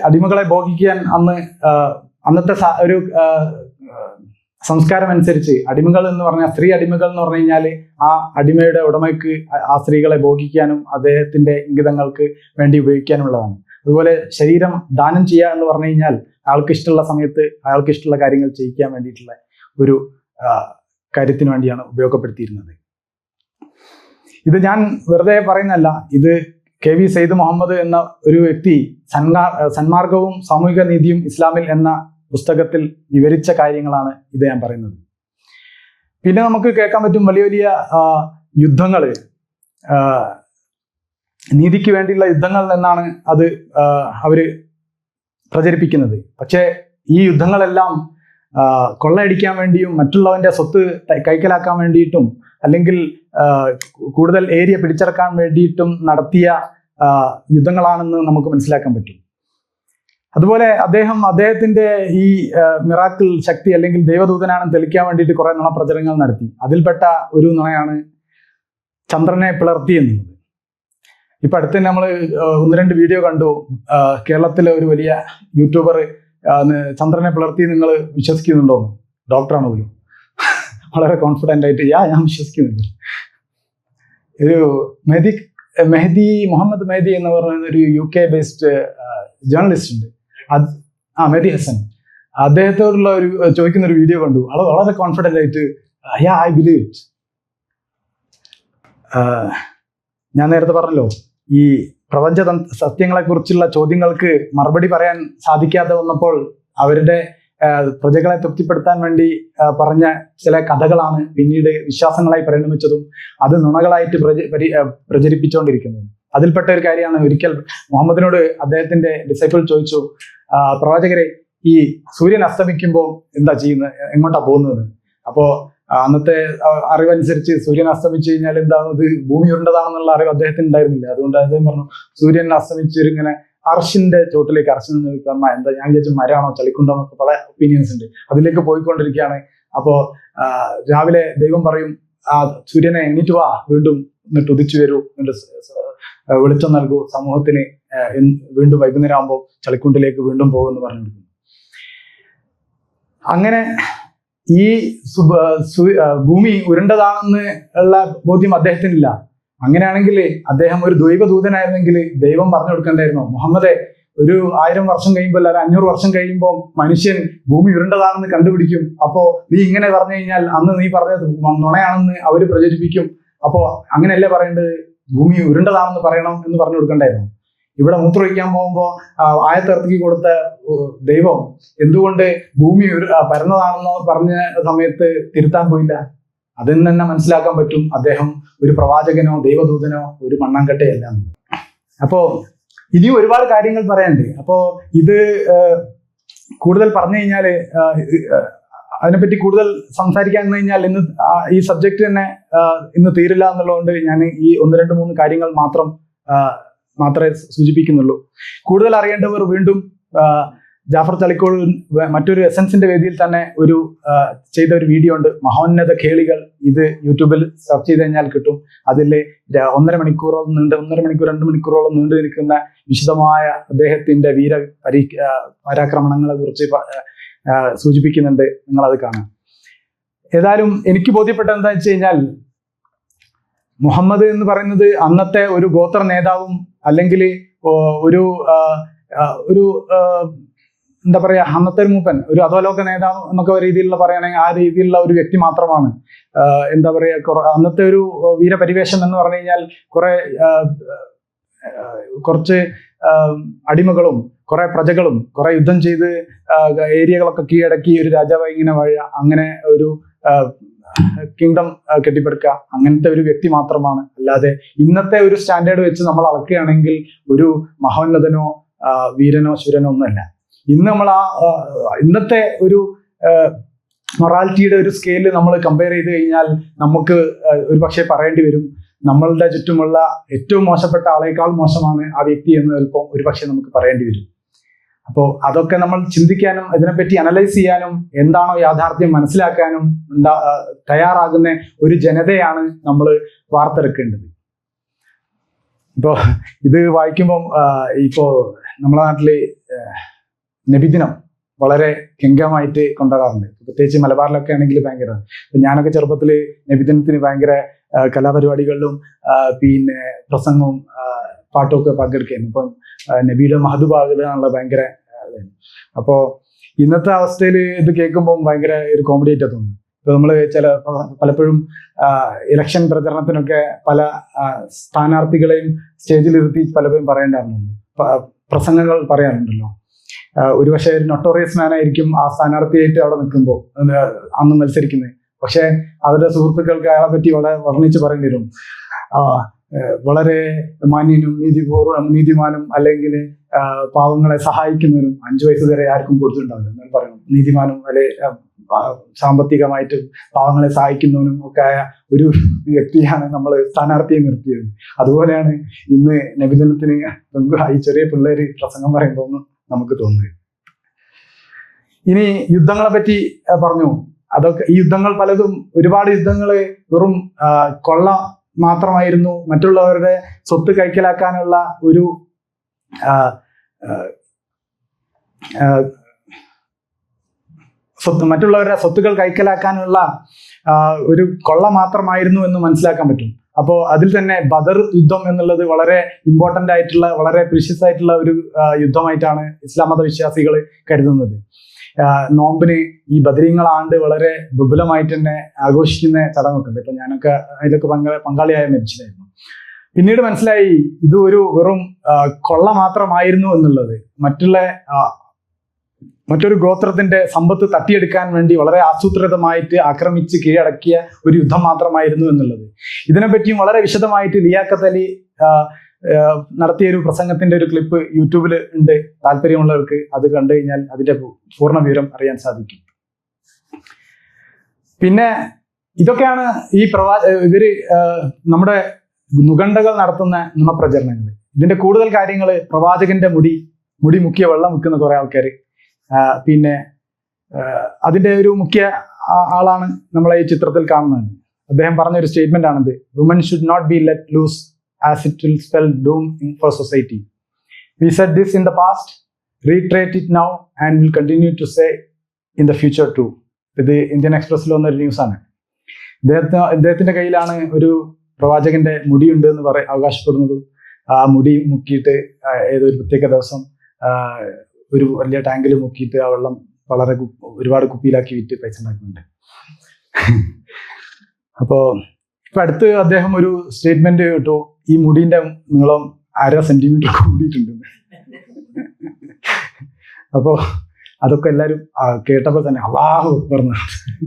Speaker 1: അടിമകളെ ഭോഗിക്കാൻ അന്നത്തെ ഒരു സംസ്കാരം അനുസരിച്ച് അടിമകൾ എന്ന് പറഞ്ഞാൽ, സ്ത്രീ അടിമകൾ എന്ന് പറഞ്ഞു കഴിഞ്ഞാൽ ആ അടിമയുടെ ഉടമയ്ക്ക് ആ സ്ത്രീകളെ ഭോഗിക്കാനും അദ്ദേഹത്തിന്റെ ഇംഗിതങ്ങൾക്ക് വേണ്ടി ഉപയോഗിക്കാനുള്ളതാണ്. അതുപോലെ ശരീരം ദാനം ചെയ്യുക എന്ന് പറഞ്ഞു കഴിഞ്ഞാൽ അയാൾക്ക് ഇഷ്ടമുള്ള സമയത്ത് അയാൾക്ക് ഇഷ്ടമുള്ള കാര്യങ്ങൾ ചെയ്യിക്കാൻ വേണ്ടിയിട്ടുള്ള ഒരു കാര്യത്തിന് വേണ്ടിയാണ് ഉപയോഗപ്പെടുത്തിയിരുന്നത്. ഇത് ഞാൻ വെറുതെ പറയുന്നതല്ല. ഇത് KV സയ്യിദ് മുഹമ്മദ് എന്ന ഒരു വ്യക്തി സന്മാർഗവും സാമൂഹിക നീതിയും ഇസ്ലാമിൽ എന്ന പുസ്തകത്തിൽ വിവരിച്ച കാര്യങ്ങളാണ് ഇത് ഞാൻ പറയുന്നത്. പിന്നെ നമുക്ക് കേൾക്കാൻ പറ്റും വലിയ വലിയ യുദ്ധങ്ങൾ, നീതിക്ക് വേണ്ടിയുള്ള യുദ്ധങ്ങൾ എന്നാണ് അത് അവര് പ്രചരിപ്പിക്കുന്നത്. പക്ഷേ ഈ യുദ്ധങ്ങളെല്ലാം കൊള്ളയടിക്കാൻ വേണ്ടിയും മറ്റുള്ളവന്റെ സ്വത്ത് കൈക്കലാക്കാൻ വേണ്ടിയിട്ടും അല്ലെങ്കിൽ കൂടുതൽ ഏരിയ പിടിച്ചെടുക്കാൻ വേണ്ടിയിട്ടും നടത്തിയ യുദ്ധങ്ങളാണെന്ന് നമുക്ക് മനസ്സിലാക്കാൻ പറ്റും. അതുപോലെ അദ്ദേഹത്തിന്റെ ഈ മിറാക്കിൾ ശക്തി അല്ലെങ്കിൽ ദൈവദൂതനാണെന്ന് തെളിയിക്കാൻ വേണ്ടിയിട്ട് കുറെ നുണപ്രചരണങ്ങൾ നടത്തി. അതിൽപ്പെട്ട ഒരു നുണയാണ് ചന്ദ്രനെ പിളർത്തി എന്നുള്ളത്. ഇപ്പൊ അടുത്ത് തന്നെ നമ്മൾ 1-2 വീഡിയോ കണ്ടു. കേരളത്തിലെ ഒരു വലിയ യൂട്യൂബർ ചന്ദ്രനെ പിളർത്തി നിങ്ങൾ വിശ്വസിക്കുന്നുണ്ടോ? ഡോക്ടറാണ് പോലും വളരെ കോൺഫിഡൻ്റ് ആയിട്ട് ഞാൻ വിശ്വസിക്കുന്നുണ്ട്. ഒരു മുഹമ്മദ് മെഹദി എന്ന് പറയുന്ന ഒരു UK ബേസ്ഡ് ജേർണലിസ്റ്റ് ഉണ്ട്, മെഹദി ഹസൻ. അദ്ദേഹത്തോടുള്ള ചോദിക്കുന്ന ഒരു വീഡിയോ കണ്ടു. ആൾ വളരെ കോൺഫിഡൻ്റ് ആയിട്ട് ഐ ബിലീവ് ഇറ്റ്. ഞാൻ നേരത്തെ പറഞ്ഞല്ലോ, ഈ പ്രപഞ്ച സത്യങ്ങളെക്കുറിച്ചുള്ള ചോദ്യങ്ങൾക്ക് മറുപടി പറയാൻ സാധിക്കാതെ വന്നപ്പോൾ അവരുടെ പ്രജകളെ തൃപ്തിപ്പെടുത്താൻ വേണ്ടി പറഞ്ഞ ചില കഥകളാണ് പിന്നീട് വിശ്വാസങ്ങളായി പരിണമിച്ചതും അത് നുണകളായിട്ട് പ്രചരിപ്പിച്ചുകൊണ്ടിരിക്കുന്നതും. അതിൽപ്പെട്ട ഒരു കാര്യമാണ്, ഒരിക്കൽ മുഹമ്മദിനോട് അദ്ദേഹത്തിന്റെ ഡിസൈപ്പിൾ ചോദിച്ചു, പ്രവാചകരെ, ഈ സൂര്യൻ അസ്തമിക്കുമ്പോൾ എന്താ ചെയ്യുന്നത്, എങ്ങോട്ടാ പോകുന്നത്? അപ്പോ അന്നത്തെ അറിവനുസരിച്ച് സൂര്യൻ അസ്തമിച്ചു കഴിഞ്ഞാൽ ഇത് ഭൂമി ഉരുണ്ടതാണെന്നുള്ള അറിവ് അദ്ദേഹത്തിന് ഉണ്ടായിരുന്നില്ല. അതുകൊണ്ട് അദ്ദേഹം പറഞ്ഞു, സൂര്യൻ അസ്തമിച്ചിങ്ങനെ അർഷിന്റെ ചോട്ടിലേക്ക്, അർഷിൽ നിന്ന് പറഞ്ഞാൽ എന്താ, ഞാൻ വിചാരിച്ചു മരമാണോ ചളിക്കുണ്ടോ എന്നൊക്കെ പല ഒപ്പീനിയൻസ് ഉണ്ട്. അതിലേക്ക് പോയിക്കൊണ്ടിരിക്കുകയാണ്. അപ്പോ രാവിലെ ദൈവം പറയും, സൂര്യനെ എണീറ്റ് വാ, വീണ്ടും എന്നിട്ട് ഉദിച്ചു വരൂ, എന്നിട്ട് വെളിച്ചം നൽകൂ സമൂഹത്തിന്, വീണ്ടും വൈകുന്നേരം ആകുമ്പോൾ ചളിക്കുണ്ടിലേക്ക് വീണ്ടും പോകുമെന്ന് പറഞ്ഞു. അങ്ങനെ ഈ ഭൂമി ഉരുണ്ടതാണെന്ന് ഉള്ള ബോധ്യം അദ്ദേഹത്തിനില്ല. അങ്ങനെയാണെങ്കിൽ അദ്ദേഹം ഒരു ദൈവദൂതനായിരുന്നെങ്കിൽ ദൈവം പറഞ്ഞു കൊടുക്കണ്ടായിരുന്നോ, മുഹമ്മദെ, ഒരു 1000 വർഷം കഴിയുമ്പോൾ അല്ല 500 വർഷം കഴിയുമ്പോൾ മനുഷ്യൻ ഭൂമി ഉരുണ്ടതാണെന്ന് കണ്ടുപിടിക്കും. അപ്പോ നീ ഇങ്ങനെ പറഞ്ഞു കഴിഞ്ഞാൽ അന്ന് നീ പറഞ്ഞത് നുണയാണെന്ന് അവര് പ്രചരിപ്പിക്കും. അപ്പോ അങ്ങനെയല്ലേ പറയേണ്ടത്, ഭൂമി ഉരുണ്ടതാണെന്ന് പറയണം എന്ന് പറഞ്ഞു കൊടുക്കണ്ടായിരുന്നു. ഇവിടെ മൂത്രമൊഴിക്കാൻ പോകുമ്പോൾ ആയത്തിറക്കി കൊടുത്ത ദൈവം എന്തുകൊണ്ട് ഭൂമി പരന്നതാണെന്നോ പറഞ്ഞ സമയത്ത് തിരുത്താൻ പോയില്ല? അതിൽ നിന്ന് തന്നെ മനസ്സിലാക്കാൻ പറ്റും അദ്ദേഹം ഒരു പ്രവാചകനോ ദൈവദൂതനോ ഒരു മണ്ണാങ്കട്ടയല്ല എന്നത്. അപ്പോൾ ഇനിയും ഒരുപാട് കാര്യങ്ങൾ പറയാനുണ്ട്. അപ്പോൾ ഇത് കൂടുതൽ പറഞ്ഞു കഴിഞ്ഞാൽ അതിനെപ്പറ്റി കൂടുതൽ സംസാരിക്കാൻ കഴിഞ്ഞാൽ ഇന്ന് ഈ സബ്ജക്റ്റ് തന്നെ ഇന്ന് തീരില്ല എന്നുള്ളതുകൊണ്ട് ഞാൻ ഈ 1, 2, 3 കാര്യങ്ങൾ മാത്രമേ സൂചിപ്പിക്കുന്നുള്ളൂ. കൂടുതൽ അറിയേണ്ടവർ വീണ്ടും ജാഫർ ചളിക്കോട് മറ്റൊരു എസൻസിന്റെ വേദിയിൽ തന്നെ ചെയ്ത ഒരു വീഡിയോ ഉണ്ട്, മഹോന്നത കേളികൾ. ഇത് യൂട്യൂബിൽ സെർച്ച് ചെയ്ത് കഴിഞ്ഞാൽ കിട്ടും. അതിൽ 1.5 മണിക്കൂറോളം 2 മണിക്കൂറോളം നീണ്ടു നിൽക്കുന്ന വിശദമായ അദ്ദേഹത്തിന്റെ പരാക്രമണങ്ങളെ കുറിച്ച് സൂചിപ്പിക്കുന്നുണ്ട്. നിങ്ങളത് കാണാം. ഏതായാലും എനിക്ക് ബോധ്യപ്പെട്ടത് എന്താ വെച്ച് കഴിഞ്ഞാൽ, മുഹമ്മദ് എന്ന് പറയുന്നത് അന്നത്തെ ഒരു ഗോത്ര നേതാവും അല്ലെങ്കിൽ ഒരു എന്താ പറയാ, അന്നത്തെ ഒരു മൂപ്പൻ, ഒരു അധോലോക നേതാവ് എന്നൊക്കെ രീതിയിലുള്ള പറയുകയാണെങ്കിൽ ആ രീതിയിലുള്ള ഒരു വ്യക്തി മാത്രമാണ്. എന്താ പറയാ, അന്നത്തെ ഒരു വീരപരിവേഷം എന്ന് പറഞ്ഞു കഴിഞ്ഞാൽ കുറച്ച് അടിമകളും കുറെ പ്രജകളും കുറെ യുദ്ധം ചെയ്ത് ഏരിയകളൊക്കെ കീഴടക്കി ഒരു രാജാവായി ഇങ്ങനെ അങ്ങനെ ഒരു കിങ്ഡം കെട്ടിപ്പടുക്കുക, അങ്ങനത്തെ ഒരു വ്യക്തി മാത്രമാണ്. അല്ലാതെ ഇന്നത്തെ ഒരു സ്റ്റാൻഡേർഡ് വെച്ച് നമ്മൾ അളക്കുകയാണെങ്കിൽ ഒരു മഹോന്നതനോ വീരനോ ശൂരനോ ഒന്നുമല്ല. ഇന്ന് നമ്മൾ ഇന്നത്തെ ഒരു മൊറാലിറ്റിയുടെ ഒരു സ്കെയില് നമ്മൾ കമ്പയർ ചെയ്ത് കഴിഞ്ഞാൽ നമുക്ക് ഒരു പക്ഷേ പറയേണ്ടി വരും, നമ്മളുടെ ചുറ്റുമുള്ള ഏറ്റവും മോശപ്പെട്ട ആളേക്കാൾ മോശമാണ് ആ വ്യക്തി എന്ന് ചിലപ്പോൾ ഒരു പക്ഷേ നമുക്ക് പറയേണ്ടി വരും. അപ്പോൾ അതൊക്കെ നമ്മൾ ചിന്തിക്കാനും ഇതിനെപ്പറ്റി അനലൈസ് ചെയ്യാനും എന്താണോ യാഥാർത്ഥ്യം മനസ്സിലാക്കാനും തയ്യാറാകുന്ന ഒരു ജനതയാണ് നമ്മൾ വാർത്തെടുക്കേണ്ടത്. ഇപ്പോൾ ഇത് വായിക്കുമ്പം ഇപ്പോൾ നമ്മുടെ നാട്ടില് നബിദിനം വളരെ ഗംഭീരമായിട്ട് കൊണ്ടുവരാറുണ്ട്. പ്രത്യേകിച്ച് മലബാറിലൊക്കെ ആണെങ്കിൽ ഭയങ്കര. ഇപ്പം ഞാനൊക്കെ ചെറുപ്പത്തിൽ നബിദിനത്തിന് ഭയങ്കര കലാപരിപാടികളിലും പിന്നെ പ്രസംഗവും പാട്ടുമൊക്കെ പങ്കെടുക്കുകയായിരുന്നു. അപ്പം നബിയുടെ മഹദുബാകുക എന്നുള്ള ഭയങ്കര. അപ്പോൾ ഇന്നത്തെ അവസ്ഥയിൽ ഇത് കേൾക്കുമ്പോൾ ഭയങ്കര ഒരു കോമഡി ആയിട്ട് തോന്നുന്നു. ഇപ്പൊ നമ്മൾ പലപ്പോഴും ഇലക്ഷൻ പ്രചരണത്തിനൊക്കെ പല സ്ഥാനാർത്ഥികളെയും സ്റ്റേജിലിരുത്തി പലപ്പോഴും പറയേണ്ടായിരുന്നല്ലോ, പ്രസംഗങ്ങൾ പറയാറുണ്ടല്ലോ. ഒരുപക്ഷെ ഒരു നൊട്ടോറിയസ് മാൻ ആയിരിക്കും ആ സ്ഥാനാർത്ഥിയായിട്ട് അവിടെ നിൽക്കുമ്പോൾ അന്ന് മത്സരിക്കുന്നത്. പക്ഷെ അവരുടെ സുഹൃത്തുക്കൾക്ക് അയാളെ പറ്റി വളരെ വർണ്ണിച്ച് പറയേണ്ടി വരും. വളരെ മാന്യനും നീതിമാനും അല്ലെങ്കിൽ പാവങ്ങളെ സഹായിക്കുന്നവരും 5 വയസ്സ് വരെ ആർക്കും കൊടുത്തിട്ടുണ്ടാവില്ല എന്നാണ് പറയുന്നത്. നീതിമാനും അല്ലെ സാമ്പത്തികമായിട്ട് പാവങ്ങളെ സഹായിക്കുന്നവനും ഒക്കെ ആയ ഒരു വ്യക്തിയാണ് നമ്മൾ സ്ഥാനാർത്ഥിയെ നിർത്തിയത്. അതുപോലെയാണ് ഇന്ന് നബിദിനത്തിന് ഈ ചെറിയ പിള്ളേര് പ്രസംഗം പറയുമ്പോൾ നമുക്ക് തോന്നുന്നത്. ഇനി യുദ്ധങ്ങളെ പറ്റി പറഞ്ഞു. അതൊക്കെ ഈ യുദ്ധങ്ങൾ പലതും ഒരുപാട് യുദ്ധങ്ങൾ വെറും കൊള്ള മാത്രമായിരുന്നു. മറ്റുള്ളവരുടെ സ്വത്ത് കൈക്കലാക്കാനുള്ള ഒരു മറ്റുള്ളവരുടെ സ്വത്തുകൾ കൈക്കലാക്കാനുള്ള ഒരു കൊള്ള മാത്രമായിരുന്നു എന്ന് മനസ്സിലാക്കാൻ പറ്റും. അപ്പോൾ അതിൽ തന്നെ ബദർ യുദ്ധം എന്നുള്ളത് വളരെ ഇമ്പോർട്ടൻ്റ് ആയിട്ടുള്ള വളരെ പ്രീഷ്യസ് ആയിട്ടുള്ള ഒരു യുദ്ധമായിട്ടാണ് ഇസ്ലാം മത വിശ്വാസികൾ കരുതുന്നത്. നോമ്പിന് ഈ ബദരീങ്ങളാണ്ട് വളരെ വിപുലമായിട്ട് തന്നെ ആഘോഷിക്കുന്ന ചടങ്ങൊക്കെ ഉണ്ട്. ഇപ്പൊ ഞാനൊക്കെ അതിലൊക്കെ പങ്കാളിയായ മരിച്ചതായിരുന്നു. പിന്നീട് മനസ്സിലായി ഇത് ഒരു വെറും കൊള്ള മാത്രമായിരുന്നു എന്നുള്ളത്. മറ്റൊരു ഗോത്രത്തിന്റെ സമ്പത്ത് തട്ടിയെടുക്കാൻ വേണ്ടി വളരെ ആസൂത്രിതമായിട്ട് ആക്രമിച്ച് കീഴടക്കിയ ഒരു യുദ്ധം മാത്രമായിരുന്നു എന്നുള്ളത്. ഇതിനെപ്പറ്റിയും വളരെ വിശദമായിട്ട് ലിയാഖത്ത് അലി നടത്തിയ ഒരു പ്രസംഗത്തിന്റെ ഒരു ക്ലിപ്പ് യൂട്യൂബിൽ ഉണ്ട്. താല്പര്യമുള്ളവർക്ക് അത് കണ്ടു കഴിഞ്ഞാൽ അതിന്റെ പൂർണ്ണ വിവരം അറിയാൻ സാധിക്കും. പിന്നെ ഇതൊക്കെയാണ് ഈ ഇവര് നമ്മുടെ നുകണ്ടകൾ നടത്തുന്ന നുണപ്രചരണങ്ങൾ. ഇതിന്റെ കൂടുതൽ കാര്യങ്ങൾ പ്രവാചകന്റെ മുടി മുക്കിയ വെള്ളം മുക്കുന്ന കുറെ ആൾക്കാർ, പിന്നെ അതിന്റെ ഒരു മുഖ്യ ആളാണ് നമ്മളെ ഈ ചിത്രത്തിൽ കാണുന്നത്. അദ്ദേഹം പറഞ്ഞൊരു സ്റ്റേറ്റ്മെന്റ് ആണിത്: woman should not be let loose as it will spell doom for society. We said this in the past, reiterate it now and will continue to say in the future too. ഇത് Indian എക്സ്പ്രസ്സിൽ വന്നൊരു ന്യൂസാണ്. ഇദ്ദേഹത്തിന്റെ കയ്യിലാണ് ഒരു പ്രവാചകന്റെ മുടിയുണ്ട് എന്ന് അവകാശപ്പെടുന്നതും ആ മുടി മുക്കിയിട്ട് ഏതൊരു പ്രത്യേക ദിവസം ഒരു വലിയ ടാങ്കിൽ മുക്കിയിട്ട് ആ വെള്ളം ഒരുപാട് കുപ്പിയിലാക്കി വിറ്റ് പൈസ ഉണ്ടാക്കുന്നുണ്ട്. അപ്പോൾ ഇപ്പൊ അടുത്ത് അദ്ദേഹം ഒരു സ്റ്റേറ്റ്മെന്റ് കേട്ടു, ഈ മുടിന്റെ നീളം 1/2 സെന്റിമീറ്റർ കൂടിയിട്ടുണ്ട്. അപ്പോ അതൊക്കെ എല്ലാവരും കേട്ടപ്പോൾ തന്നെ അല്ലാഹു അക്ബർ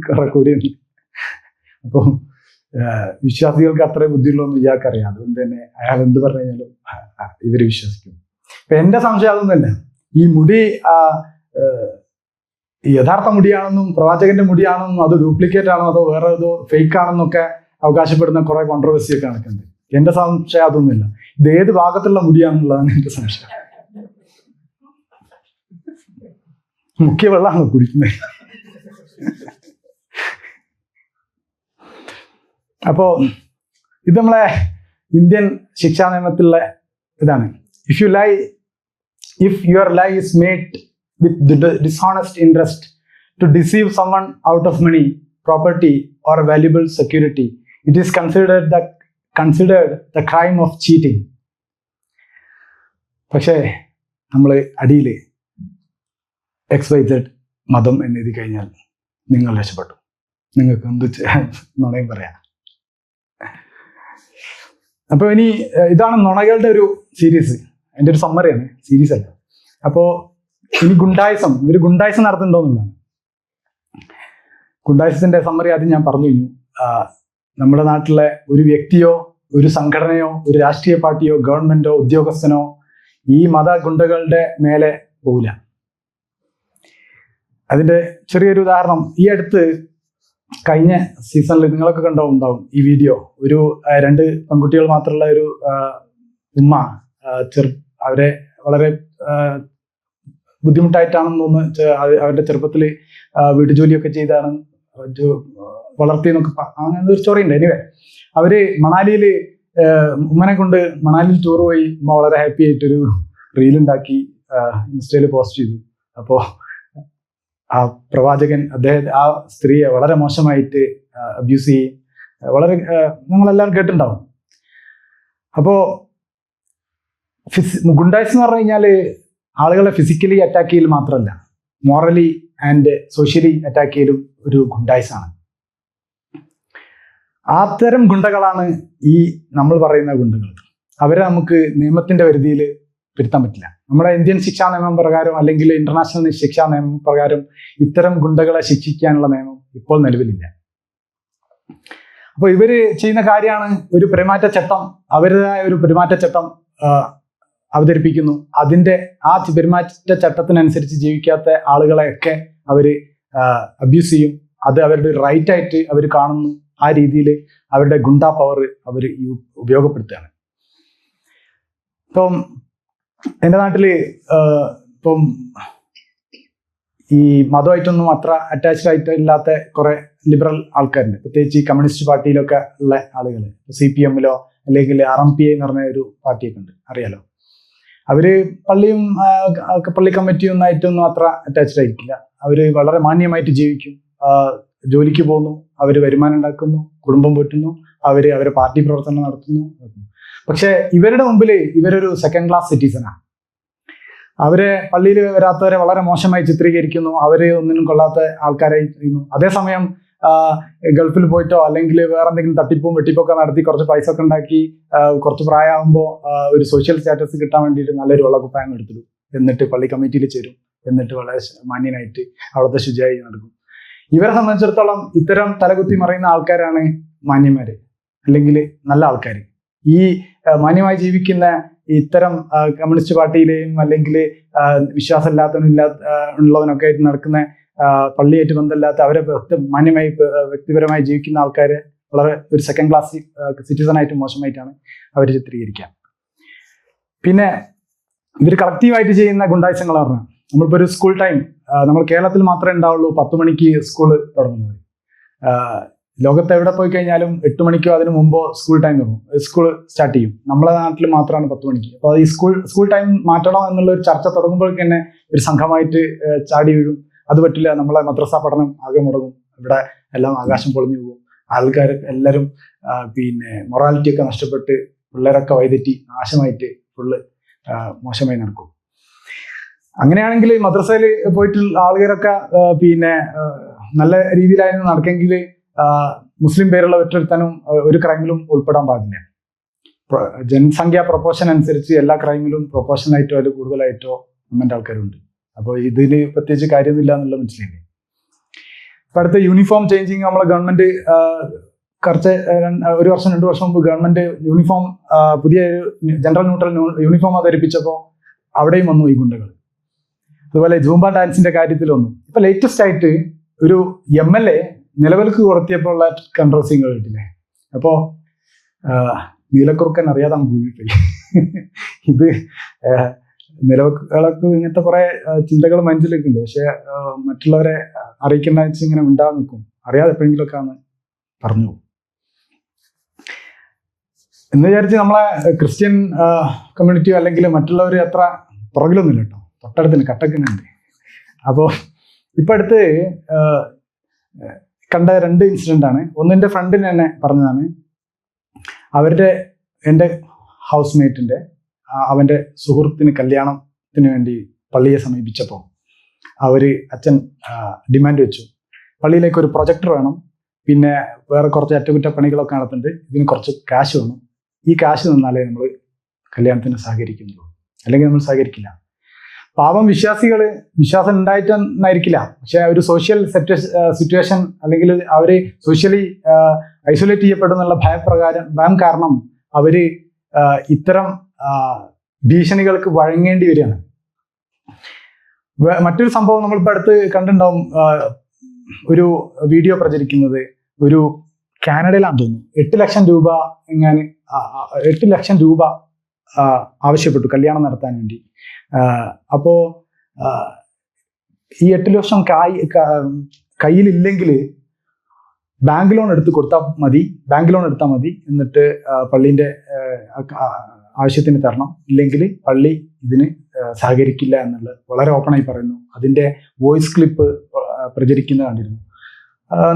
Speaker 1: കുറെ കൂടി. അപ്പോൾ വിശ്വാസികൾക്ക് അത്ര ബുദ്ധിയുള്ളതെന്ന് ഇയാൾക്കറിയാം. അതുകൊണ്ട് തന്നെ അയാൾ എന്ത് പറഞ്ഞു കഴിഞ്ഞാലും ഇവർ വിശ്വസിക്കും. ഇപ്പം എൻ്റെ സംശയം അതൊന്നുമല്ല. ഈ മുടി യഥാർത്ഥ മുടിയാണെന്നും പ്രവാചകന്റെ മുടിയാണെന്നും അത് ഡ്യൂപ്ലിക്കേറ്റ് ആണോ അതോ വേറെ ഏതോ ഫേക്ക് ആണെന്നൊക്കെ അവകാശപ്പെടുന്ന കുറെ കോൺട്രവേഴ്സിയൊക്കെ നടക്കുന്നുണ്ട്. എൻ്റെ സംശയം അതൊന്നുമില്ല. ഇത് ഏത് ഭാഗത്തുള്ള മുടിയാണെന്നുള്ളതാണ് എൻ്റെ സംശയം. മുഖ്യ വെള്ളമാണോ കുടിക്കുന്നത്? അപ്പോ ഇത് നമ്മളെ ഇന്ത്യൻ ശിക്ഷാ നിയമത്തിലുള്ള ഇതാണ്. if your lie is made with the dishonest interest to deceive someone out of money, property or valuable security, it is considered the crime of cheating. പക്ഷേ നമ്മൾ അടിയിൽ XYZ മതം എന്നെഴുതി കഴിഞ്ഞാൽ നിങ്ങൾ രക്ഷപ്പെട്ടു. നിങ്ങൾക്ക് എന്ത് നുണയും പറയാം. അപ്പോൾ ഇനി ഇതാണ് നുണകളുടെ ഒരു സീരീസ്. അതിൻ്റെ ഒരു സമ്മറിയാണ്, സീരീസ് അല്ല. അപ്പോൾ ഇനി ഇവർ ഗുണ്ടായിസം നടത്തുന്നുണ്ടോ എന്നുള്ളതാണ്. ഗുണ്ടായിസത്തിന്റെ സമ്മറി ആദ്യം ഞാൻ പറഞ്ഞു കഴിഞ്ഞു. നമ്മുടെ നാട്ടിലെ ഒരു വ്യക്തിയോ ഒരു സംഘടനയോ ഒരു രാഷ്ട്രീയ പാർട്ടിയോ ഗവൺമെന്റോ ഉദ്യോഗസ്ഥനോ ഈ മത ഗുണ്ടകളുടെ മേലെ പോവില്ല. അതിന്റെ ചെറിയൊരു ഉദാഹരണം ഈ അടുത്ത് കഴിഞ്ഞ സീസണിൽ നിങ്ങളൊക്കെ കണ്ടുണ്ടാവും ഈ വീഡിയോ. ഒരു 2 പെൺകുട്ടികൾ മാത്രമുള്ള ഒരു ഉമ്മ അവരെ വളരെ ബുദ്ധിമുട്ടായിട്ടാണെന്ന് തോന്നുന്നു അവരുടെ ചെറുപ്പത്തിൽ വീട്ടുജോലിയൊക്കെ ചെയ്താണ് വളർത്തിയെന്നൊക്കെ അങ്ങനെ ഒരു സ്റ്റോറി ഉണ്ട്. എനിവേ അവര് മണാലിയിൽ ഉമ്മനെ കൊണ്ട് മണാലിയിൽ ടൂർ പോയി. ഉമ്മ വളരെ ഹാപ്പി ആയിട്ടൊരു റീലുണ്ടാക്കി ഇൻസ്റ്റയിൽ പോസ്റ്റ് ചെയ്തു. അപ്പോൾ ആ പ്രവാചകൻ ആ സ്ത്രീയെ വളരെ മോശമായിട്ട് അബ്യൂസ് ചെയ്യും. വളരെ നിങ്ങളെല്ലാവരും കേട്ടിട്ടുണ്ടാവും. അപ്പോൾ ഗുണ്ടായിസം എന്ന് പറഞ്ഞു കഴിഞ്ഞാൽ ആളുകളെ ഫിസിക്കലി അറ്റാക്ക് ചെയ്യൽ മാത്രമല്ല, മോറലി ആൻഡ് സോഷ്യലി അറ്റാക്ക് ചെയ്യലും ഒരു ഗുണ്ടായിസാണ്. അത്തരം ഗുണ്ടകളാണ് ഈ നമ്മൾ പറയുന്ന ഗുണ്ടകൾ. അവരെ നമുക്ക് നിയമത്തിന്റെ പരിധിയിൽ പെരുത്താൻ പറ്റില്ല. നമ്മുടെ ഇന്ത്യൻ ശിക്ഷാ നിയമം പ്രകാരം അല്ലെങ്കിൽ ഇന്റർനാഷണൽ ശിക്ഷാ നിയമം പ്രകാരം ഇത്തരം ഗുണ്ടകളെ ശിക്ഷിക്കാനുള്ള നിയമം ഇപ്പോൾ നിലവിലില്ല. അപ്പോൾ ഇവര് ചെയ്യുന്ന കാര്യമാണ് ഒരു പെരുമാറ്റച്ചട്ടം, അവരുടേതായ ഒരു പെരുമാറ്റച്ചട്ടം അവതരിപ്പിക്കുന്നു. അതിന്റെ ആ പെരുമാറ്റച്ചട്ടത്തിനനുസരിച്ച് ജീവിക്കാത്ത ആളുകളെയൊക്കെ അവര് അബ്യൂസ് ചെയ്യും. അത് അവരുടെ റൈറ്റ് ആയിട്ട് അവർ കാണുന്നു. ആ രീതിയിൽ അവരുടെ ഗുണ്ടാ പവർ അവർ ഉപയോഗപ്പെടുത്തുകയാണ്. ഇപ്പം എൻ്റെ നാട്ടിൽ ഇപ്പം ഈ മതമായിട്ടൊന്നും അത്ര അറ്റാച്ച്ഡ് ആയിട്ട് ഇല്ലാത്ത കുറെ ലിബറൽ ആൾക്കാരുണ്ട്. പ്രത്യേകിച്ച് ഈ കമ്മ്യൂണിസ്റ്റ് പാർട്ടിയിലൊക്കെ ഉള്ള ആളുകൾ, CPM-ലോ അല്ലെങ്കിൽ RMPI എന്ന് പറഞ്ഞ ഒരു പാർട്ടിയൊക്കെ ഉണ്ട്, അറിയാലോ. അവര് പള്ളിയും പള്ളി കമ്മിറ്റിയും ഒന്നായിട്ടൊന്നും അത്ര അറ്റാച്ച്ഡ് ആയിരിക്കില്ല. അവര് വളരെ മാന്യമായിട്ട് ജീവിക്കും, ജോലിക്ക് പോകുന്നു, അവര് വരുമാനം ഉണ്ടാക്കുന്നു, കുടുംബം പോറ്റുന്നു, അവരെ പാർട്ടി പ്രവർത്തനം നടത്തുന്നു. പക്ഷെ ഇവരുടെ മുമ്പിൽ ഇവരൊരു സെക്കൻഡ് ക്ലാസ് സിറ്റിസനാണ്. അവരെ പള്ളിയിൽ വരാത്തവരെ വളരെ മോശമായി ചിത്രീകരിക്കുന്നു, അവര് ഒന്നിനും കൊള്ളാത്ത ആൾക്കാരായി ചെയ്യുന്നു. അതേസമയം ഗൾഫിൽ പോയിട്ടോ അല്ലെങ്കിൽ വേറെ എന്തെങ്കിലും തട്ടിപ്പും വെട്ടിപ്പൊക്കെ നടത്തി കുറച്ച് പൈസ ഒക്കെ ഉണ്ടാക്കി കുറച്ച് പ്രായമാകുമ്പോൾ ഒരു സോഷ്യൽ സ്റ്റാറ്റസ് കിട്ടാൻ വേണ്ടിയിട്ട് നല്ലൊരു വെള്ളക്കുപ്പായം എടുത്തിടും. എന്നിട്ട് പള്ളി കമ്മിറ്റിയിൽ ചേരും. എന്നിട്ട് വളരെ മാന്യനായിട്ട് അവിടുത്തെ ശുചിയായി നടക്കും. ഇവരെ സംബന്ധിച്ചിടത്തോളം ഇത്തരം തലകുത്തി മറിയുന്ന ആൾക്കാരാണ് മാന്യന്മാര് അല്ലെങ്കിൽ നല്ല ആൾക്കാർ. ഈ മാന്യമായി ജീവിക്കുന്ന ഇത്തരം കമ്മ്യൂണിസ്റ്റ് പാർട്ടിയിലെയും അല്ലെങ്കിൽ വിശ്വാസമില്ലാത്തവനുള്ളവനൊക്കെ ആയിട്ട് നടക്കുന്ന പള്ളിയായിട്ട് ബന്ധമില്ലാത്ത അവരെ മാന്യമായി വ്യക്തിപരമായി ജീവിക്കുന്ന ആൾക്കാരെ വളരെ ഒരു സെക്കൻഡ് ക്ലാസ് സിറ്റിസൺ ആയിട്ട് മോശമായിട്ടാണ് അവർ ചിത്രീകരിക്കുക. പിന്നെ ഇവർ കളക്റ്റീവായിട്ട് ചെയ്യുന്ന ഗുണ്ടായിസങ്ങൾ പറഞ്ഞാൽ നമ്മളിപ്പോൾ ഒരു സ്കൂൾ ടൈം നമ്മൾ കേരളത്തിൽ മാത്രമേ ഉണ്ടാവുള്ളൂ 10 മണിക്ക് സ്കൂള് തുടങ്ങുന്നത്. ലോകത്ത് എവിടെ പോയി കഴിഞ്ഞാലും 8 മണിക്കോ അതിന് മുമ്പോ സ്കൂൾ ടൈം തുടങ്ങും, സ്കൂൾ സ്റ്റാർട്ട് ചെയ്യും. നമ്മളെ നാട്ടിൽ മാത്രമാണ് 10 മണിക്ക്. അപ്പോൾ ഈ സ്കൂൾ ടൈം മാറ്റണം എന്നുള്ള ഒരു ചർച്ച തുടങ്ങുമ്പോഴേക്ക് തന്നെ ഒരു സംഘമായിട്ട് ചാടി വീഴും. അത് പറ്റില്ല, നമ്മളെ മദ്രസ പഠനം ആകെ മുടങ്ങും, ഇവിടെ എല്ലാം ആകാശം പൊളിഞ്ഞു പോകും, ആൾക്കാർ എല്ലാവരും മൊറാലിറ്റി ഒക്കെ നഷ്ടപ്പെട്ട് പിള്ളേരൊക്കെ വൈതെറ്റി നാശമായിട്ട് ഫുള്ള് മോശമായി നടക്കും. അങ്ങനെയാണെങ്കിൽ മദ്രസയിൽ പോയിട്ടുള്ള ആളുകാരൊക്കെ നല്ല രീതിയിലായിരുന്നു നടക്കെങ്കിൽ മുസ്ലിം പേരുള്ള ഒറ്റൊരുത്തനും ഒരു ക്രൈമിലും ഉൾപ്പെടാൻ പാടില്ല. ജനസംഖ്യ പ്രൊപ്പോർഷൻ അനുസരിച്ച് എല്ലാ ക്രൈമിലും പ്രൊപ്പോർഷനായിട്ടോ അതിൽ കൂടുതലായിട്ടോ അങ്ങനത്തെ ആൾക്കാരുണ്ട്. അപ്പോൾ ഇതിന് പ്രത്യേകിച്ച് കാര്യമൊന്നുമില്ല എന്നുള്ള മനസ്സിലായില്ലേ. ഇപ്പം അടുത്ത യൂണിഫോം ചേഞ്ചിങ് നമ്മളെ ഗവൺമെന്റ് കുറച്ച് ഒരു വർഷം 2 വർഷം മുമ്പ് ഗവൺമെന്റ് യൂണിഫോം പുതിയ ജനറൽ ന്യൂട്രൽ യൂണിഫോം ധരിപ്പിച്ചപ്പോൾ അവിടെയും വന്നു ഈ ഗുണ്ടകൾ. അതുപോലെ ജൂംബ ഡാൻസിന്റെ കാര്യത്തിൽ വന്നു. ഇപ്പൊ ലേറ്റസ്റ്റ് ആയിട്ട് ഒരു MLA നിലവിലേക്ക് കൊടുത്തിയപ്പോൾ ഉള്ള കൺട്രോസിങ് കേട്ടില്ലേ? അപ്പോ നീലക്കുറുക്കൻ അറിയാതെ പോയി ഇത് നിലവിളക്ക് ഇങ്ങനത്തെ കുറെ ചിന്തകൾ മനസ്സിലേക്ക് ഉണ്ട്. പക്ഷെ മറ്റുള്ളവരെ അറിയിക്കുന്ന ഇങ്ങനെ ഉണ്ടാകാൻ നിൽക്കും, അറിയാതെ എപ്പോഴെങ്കിലുമൊക്കെ ആണ് പറഞ്ഞു പോകും എന്ന് വിചാരിച്ച് നമ്മളെ ക്രിസ്ത്യൻ കമ്മ്യൂണിറ്റിയോ അല്ലെങ്കിൽ മറ്റുള്ളവർ അത്ര പുറകിലൊന്നുമില്ല കേട്ടോ, തൊട്ടടുത്തിന് കട്ടക്കിനുണ്ട്. അപ്പോൾ ഇപ്പം അടുത്ത് കണ്ട 2 ഇൻസിഡൻ്റ് ആണ്. ഒന്ന് എൻ്റെ ഫ്രണ്ടിന് തന്നെ പറഞ്ഞതാണ്. എൻ്റെ ഹൗസ് മേറ്റിൻ്റെ അവൻ്റെ സുഹൃത്തിന് കല്യാണത്തിന് വേണ്ടി പള്ളിയെ സമീപിച്ചപ്പോൾ അച്ഛൻ ഡിമാൻഡ് വെച്ചു, പള്ളിയിലേക്ക് ഒരു പ്രൊജക്ടർ വേണം, പിന്നെ വേറെ കുറച്ച് അറ്റകുറ്റപ്പണികളൊക്കെ നടത്തുന്നുണ്ട്, ഇതിന് കുറച്ച് കാശ് വേണം, ഈ കാശ് തന്നാലേ നമ്മൾ കല്യാണത്തിന് സഹകരിക്കുന്നുള്ളൂ, അല്ലെങ്കിൽ നമ്മൾ സഹകരിക്കില്ല. പാവം വിശ്വാസം ഉണ്ടായിട്ടായിരിക്കില്ല, പക്ഷെ ഒരു സോഷ്യൽ സിറ്റുവേഷൻ അല്ലെങ്കിൽ അവർ സോഷ്യലി ഐസൊലേറ്റ് ചെയ്യപ്പെടുന്നുള്ള ഭയം കാരണം അവർ ഇത്തരം ഭീഷണികൾക്ക് വഴങ്ങേണ്ടി വരികയാണ്. മറ്റൊരു സംഭവം നമ്മളിപ്പോൾ അടുത്ത് കണ്ടിട്ടുണ്ടാവും, ഒരു വീഡിയോ പ്രചരിക്കുന്നത് ഒരു കാനഡയിലാണെന്ന് തോന്നുന്നു. 8 ലക്ഷം രൂപ 8 ലക്ഷം രൂപ ആവശ്യപ്പെട്ടു കല്യാണം നടത്താൻ വേണ്ടി. അപ്പോൾ ഈ 8 ലക്ഷം കയ്യിലില്ലെങ്കിൽ ബാങ്ക് ലോൺ എടുത്താൽ മതി, എന്നിട്ട് പള്ളീൻ്റെ ആവശ്യത്തിന് തരണം, ഇല്ലെങ്കിൽ പള്ളി ഇതിന് സഹകരിക്കില്ല എന്നുള്ളത് വളരെ ഓപ്പണായി പറയുന്നു. അതിൻ്റെ വോയിസ് ക്ലിപ്പ് പ്രചരിക്കുന്നത് കണ്ടിരുന്നു.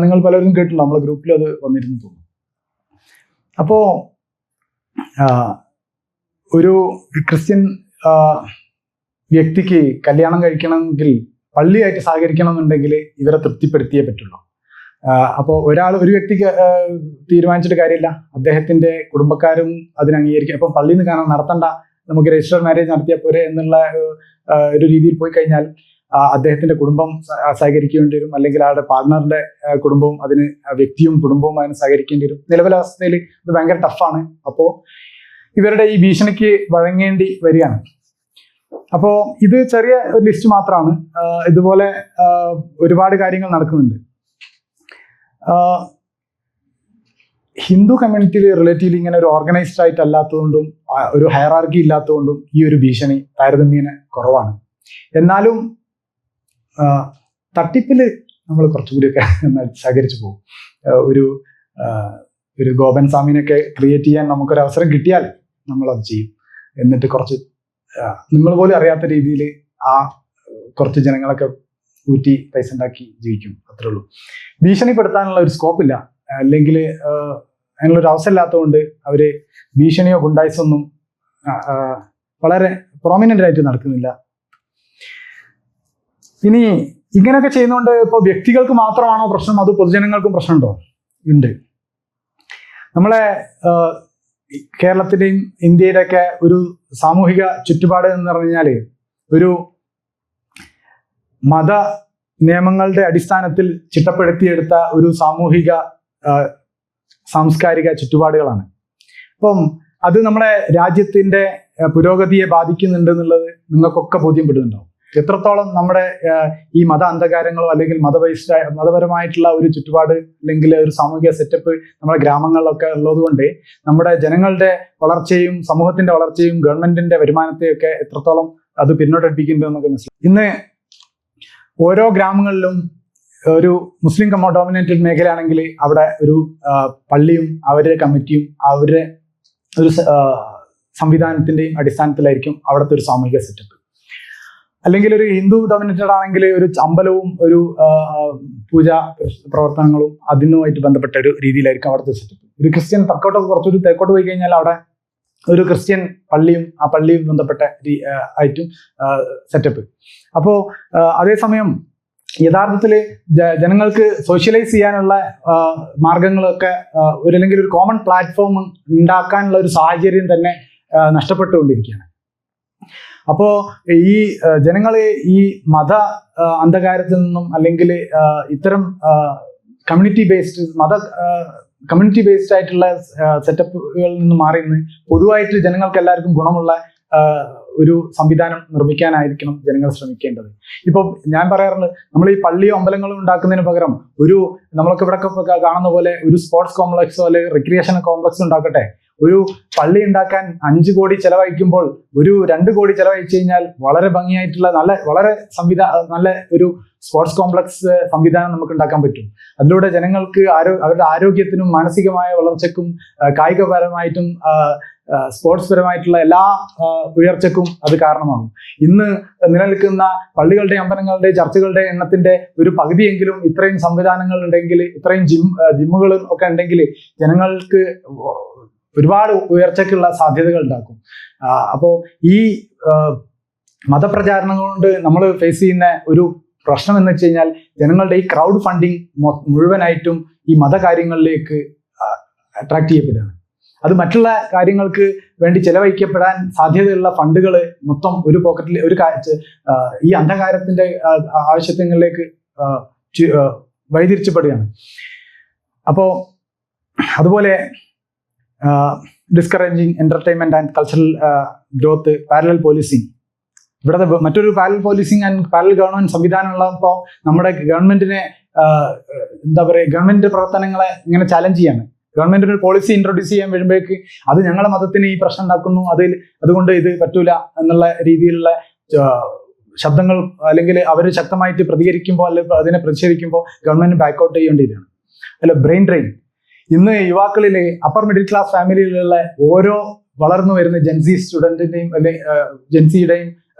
Speaker 1: നിങ്ങൾ പലരും കേട്ടിട്ടുണ്ടോ, നമ്മളെ ഗ്രൂപ്പിൽ അത് വന്നിരുന്നു തോന്നുന്നു. അപ്പോൾ ഒരു ക്രിസ്ത്യൻ വ്യക്തിക്ക് കല്യാണം കഴിക്കണമെങ്കിൽ പള്ളിയായിട്ട് സഹകരിക്കണമെന്നുണ്ടെങ്കിൽ ഇവരെ തൃപ്തിപ്പെടുത്തിയേ പറ്റുള്ളൂ. അപ്പോൾ ഒരു വ്യക്തിക്ക് തീരുമാനിച്ചിട്ട് കാര്യമില്ല, അദ്ദേഹത്തിന്റെ കുടുംബക്കാരും അതിന് അംഗീകരിക്കും. അപ്പം പള്ളിയിൽ നിന്ന് നടത്തണ്ട, നമുക്ക് രജിസ്റ്റർ മാരേജ് നടത്തിയാൽ പോരെ എന്നുള്ള ഒരു രീതിയിൽ പോയി കഴിഞ്ഞാൽ അദ്ദേഹത്തിന്റെ കുടുംബം സഹകരിക്കേണ്ടി വരും, അല്ലെങ്കിൽ ആളുടെ പാർട്ട്ണറിന്റെ കുടുംബവും വ്യക്തിയും കുടുംബവും അതിന് സഹകരിക്കേണ്ടി വരും. നിലവിലെ അവസ്ഥയിൽ ഇത് ഭയങ്കര ടഫാണ്. അപ്പോൾ ഇവരുടെ ഈ ഭീഷണിക്ക് വഴങ്ങേണ്ടി വരികയാണ്. അപ്പോൾ ഇത് ചെറിയ ഒരു ലിസ്റ്റ് മാത്രമാണ്. ഇതുപോലെ ഒരുപാട് കാര്യങ്ങൾ നടക്കുന്നുണ്ട്. ഹിന്ദു കമ്മ്യൂണിറ്റിയിൽ റിലേറ്റീവ്ലി ഇങ്ങനെ ഒരു ഓർഗനൈസ്ഡ് ആയിട്ട് അല്ലാത്തതുകൊണ്ടും ഒരു ഹയറാർക്കി ഇല്ലാത്തതുകൊണ്ടും ഈ ഒരു ഭീഷണി താരതമ്യേന കുറവാണ്. എന്നാലും തട്ടിപ്പിൽ നമ്മൾ കുറച്ചുകൂടിയൊക്കെ സഹകരിച്ചു പോകും. ഒരു ഗോപൻ സ്വാമിനൊക്കെ ക്രിയേറ്റ് ചെയ്യാൻ നമുക്കൊരു അവസരം കിട്ടിയാൽ നമ്മളത് ചെയ്യും. എന്നിട്ട് കുറച്ച് നിങ്ങൾ പോലും അറിയാത്ത രീതിയിൽ കുറച്ച് ജനങ്ങളൊക്കെ ഊറ്റി പൈസ ഉണ്ടാക്കി ജീവിക്കും, അത്രേ ഉള്ളൂ. ഭീഷണിപ്പെടുത്താനുള്ള ഒരു സ്കോപ്പില്ല, അല്ലെങ്കിൽ അതിനുള്ളൊരു അവസരം ഇല്ലാത്തതുകൊണ്ട് അവർ ഭീഷണിയോ ഗുണ്ടായിസൊന്നും വളരെ പ്രൊമിനൻ്റ് ആയിട്ട് നടക്കുന്നില്ല. ഇനി ഇങ്ങനെയൊക്കെ ചെയ്യുന്നതുകൊണ്ട് ഇപ്പോൾ വ്യക്തികൾക്ക് മാത്രമാണോ പ്രശ്നം, അത് പൊതുജനങ്ങൾക്കും പ്രശ്നമുണ്ടോ? ഉണ്ട്. നമ്മളെ കേരളത്തിലെയും ഇന്ത്യയിലൊക്കെ ഒരു സാമൂഹിക ചുറ്റുപാട് എന്ന് പറഞ്ഞു കഴിഞ്ഞാൽ ഒരു മത നിയമങ്ങളുടെ അടിസ്ഥാനത്തിൽ ചിട്ടപ്പെടുത്തിയെടുത്ത ഒരു സാമൂഹിക സാംസ്കാരിക ചുറ്റുപാടുകളാണ്. അപ്പം അത് നമ്മുടെ രാജ്യത്തിന്റെ പുരോഗതിയെ ബാധിക്കുന്നുണ്ട് എന്നുള്ളത് നിങ്ങൾക്കൊക്കെ ബോധ്യപ്പെടുന്നുണ്ടാവും. എത്രത്തോളം നമ്മുടെ ഈ മത അന്ധകാരങ്ങളോ അല്ലെങ്കിൽ മതപരമായിട്ടുള്ള ഒരു ചുറ്റുപാട് അല്ലെങ്കിൽ ഒരു സാമൂഹിക സെറ്റപ്പ് നമ്മുടെ ഗ്രാമങ്ങളിലൊക്കെ ഉള്ളതുകൊണ്ട് നമ്മുടെ ജനങ്ങളുടെ വളർച്ചയും സമൂഹത്തിന്റെ വളർച്ചയും ഗവൺമെന്റിന്റെ വരുമാനത്തെയൊക്കെ എത്രത്തോളം അത് പിന്നോട്ടടിപ്പിക്കുന്നുണ്ട് എന്നൊക്കെ മനസ്സിലാവും. ഇന്ന് ഓരോ ഗ്രാമങ്ങളിലും ഒരു മുസ്ലിം ഡോമിനേറ്റഡ് മേഖലയാണെങ്കിൽ അവിടെ ഒരു പള്ളിയും അവരുടെ കമ്മിറ്റിയും അവരുടെ ഒരു സംവിധാനത്തിന്റെയും അടിസ്ഥാനത്തിലായിരിക്കും അവിടുത്തെ ഒരു സാമൂഹിക സെറ്റപ്പ്. അല്ലെങ്കിൽ ഒരു ഹിന്ദു ഡോമിനേറ്റഡ് ആണെങ്കിൽ ഒരു അമ്പലവും ഒരു പൂജാ പ്രവർത്തനങ്ങളും അതിനുമായിട്ട് ബന്ധപ്പെട്ട ഒരു രീതിയിലായിരിക്കും അവിടുത്തെ സെറ്റപ്പ്. ഒരു ക്രിസ്ത്യൻ കുറച്ചൊരു തെക്കോട്ട് പോയി കഴിഞ്ഞാൽ അവിടെ ഒരു ക്രിസ്ത്യൻ പള്ളിയും ആ പള്ളിയും ബന്ധപ്പെട്ട ആയിട്ടും സെറ്റപ്പ്. അപ്പോൾ അതേസമയം യഥാർത്ഥത്തിൽ ജനങ്ങൾക്ക് സോഷ്യലൈസ് ചെയ്യാനുള്ള മാർഗങ്ങളൊക്കെ അല്ലെങ്കിൽ ഒരു കോമൺ പ്ലാറ്റ്ഫോം ഉണ്ടാക്കാനുള്ള ഒരു സാഹചര്യം തന്നെ നഷ്ടപ്പെട്ടുകൊണ്ടിരിക്കുകയാണ്. അപ്പോൾ ഈ ജനങ്ങളെ ഈ മത അന്ധകാരത്തിൽ നിന്നും അല്ലെങ്കിൽ ഇത്തരം കമ്മ്യൂണിറ്റി ബേസ്ഡ് കമ്മ്യൂണിറ്റി ബേസ്ഡ് ആയിട്ടുള്ള സെറ്റപ്പുകളിൽ നിന്ന് മാറി നിന്ന് പൊതുവായിട്ട് ജനങ്ങൾക്ക് എല്ലാവർക്കും ഗുണമുള്ള ഒരു സംവിധാനം നിർമ്മിക്കാനായിരിക്കണം ജനങ്ങൾ ശ്രമിക്കേണ്ടത്. ഇപ്പോൾ ഞാൻ പറയാറുണ്ട്, നമ്മൾ ഈ പള്ളിയോ അമ്പലങ്ങളും ഉണ്ടാക്കുന്നതിന് പകരം നമ്മളൊക്കെ ഇവിടെ കാണുന്ന പോലെ ഒരു സ്പോർട്സ് കോംപ്ലക്സോ അല്ലെങ്കിൽ റിക്രിയേഷൻ കോംപ്ലക്സോ ഉണ്ടാക്കട്ടെ. ഒരു പള്ളി ഉണ്ടാക്കാൻ 5 കോടി ചെലവഴിക്കുമ്പോൾ ഒരു 2 കോടി ചെലവഴിച്ചു കഴിഞ്ഞാൽ വളരെ ഭംഗിയായിട്ടുള്ള വളരെ നല്ല ഒരു സ്പോർട്സ് കോംപ്ലക്സ് സംവിധാനം നമുക്ക് ഉണ്ടാക്കാൻ പറ്റും. അതിലൂടെ ജനങ്ങൾക്ക് അവരുടെ ആരോഗ്യത്തിനും മാനസികമായ വളർച്ചയ്ക്കും കായികപരമായിട്ടും സ്പോർട്സ് പരമായിട്ടുള്ള എല്ലാ ഉയർച്ചയ്ക്കും അത് കാരണമാകും. ഇന്ന് നിലനിൽക്കുന്ന പള്ളികളുടെയും അമ്പലങ്ങളുടെയും ചർച്ചുകളുടെ എണ്ണത്തിന്റെ ഒരു പകുതിയെങ്കിലും ഇത്രയും സംവിധാനങ്ങൾ ഉണ്ടെങ്കിൽ, ഇത്രയും ജിമ്മുകളും ഒക്കെ ഉണ്ടെങ്കിൽ ജനങ്ങൾക്ക് ഒരുപാട് ഉയർച്ചയ്ക്കുള്ള സാധ്യതകൾ ഉണ്ടാക്കും. അപ്പോൾ ഈ മതപ്രചാരണം കൊണ്ട് നമ്മൾ ഫേസ് ചെയ്യുന്ന ഒരു പ്രശ്നം എന്ന് വെച്ച് കഴിഞ്ഞാൽ, ജനങ്ങളുടെ ഈ ക്രൗഡ് ഫണ്ടിങ് മുഴുവനായിട്ടും ഈ മതകാര്യങ്ങളിലേക്ക് അട്രാക്ട് ചെയ്യപ്പെടുകയാണ്. അത് മറ്റുള്ള കാര്യങ്ങൾക്ക് വേണ്ടി ചെലവഴിക്കപ്പെടാൻ സാധ്യതയുള്ള ഫണ്ടുകൾ മൊത്തം ഒരു പോക്കറ്റിൽ ഈ അന്ധകാരത്തിന്റെ ആവശ്യങ്ങളിലേക്ക് വഴിതിരിച്ചപ്പെടുകയാണ്. അപ്പോൾ അതുപോലെ discouraging entertainment and cultural growth, parallel policing. ഇവിടെ മറ്റൊരു parallel policing and parallel government സംവിധാനം ഉള്ളപ്പോൾ നമ്മുടെ ഗവൺമെന്റിനെ ഗവൺമെന്റ് പ്രവർത്തനങ്ങളെ ഇങ്ങനെ ചാലഞ്ച് ചെയ്യാണ്. ഗവൺമെന്റ് ഒരു പോളിസി ഇൻട്രൊഡ്യൂസ് ചെയ്യാൻ വരുമ്പോഴേക്ക് അത് ഞങ്ങളുടെ മതത്തിന് ഈ പ്രശ്നം ഉണ്ടാക്കുന്നു, അതുകൊണ്ട് ഇത് പറ്റൂല എന്നുള്ള രീതിയിലുള്ള ശബ്ദങ്ങൾ അല്ലെങ്കിൽ അവർ ശക്തമായിട്ട് പ്രതികരിക്കുമ്പോൾ അല്ലെങ്കിൽ അതിനെ പ്രതിഷേധിക്കുമ്പോൾ ഗവൺമെന്റ് ബാക്കൗട്ട് ചെയ്യേണ്ടിയിരിക്കുകയാണ്. അല്ല, ബ്രെയിൻ ഡ്രെയിൻ. ഇന്ന് യുവാക്കളിൽ അപ്പർ മിഡിൽ ക്ലാസ് ഫാമിലിയിലുള്ള ഓരോ വളർന്നു വരുന്ന ജെൻസി സ്റ്റുഡന്റിന്റെയും അല്ലെങ്കിൽ ജെൻസിയുടെയും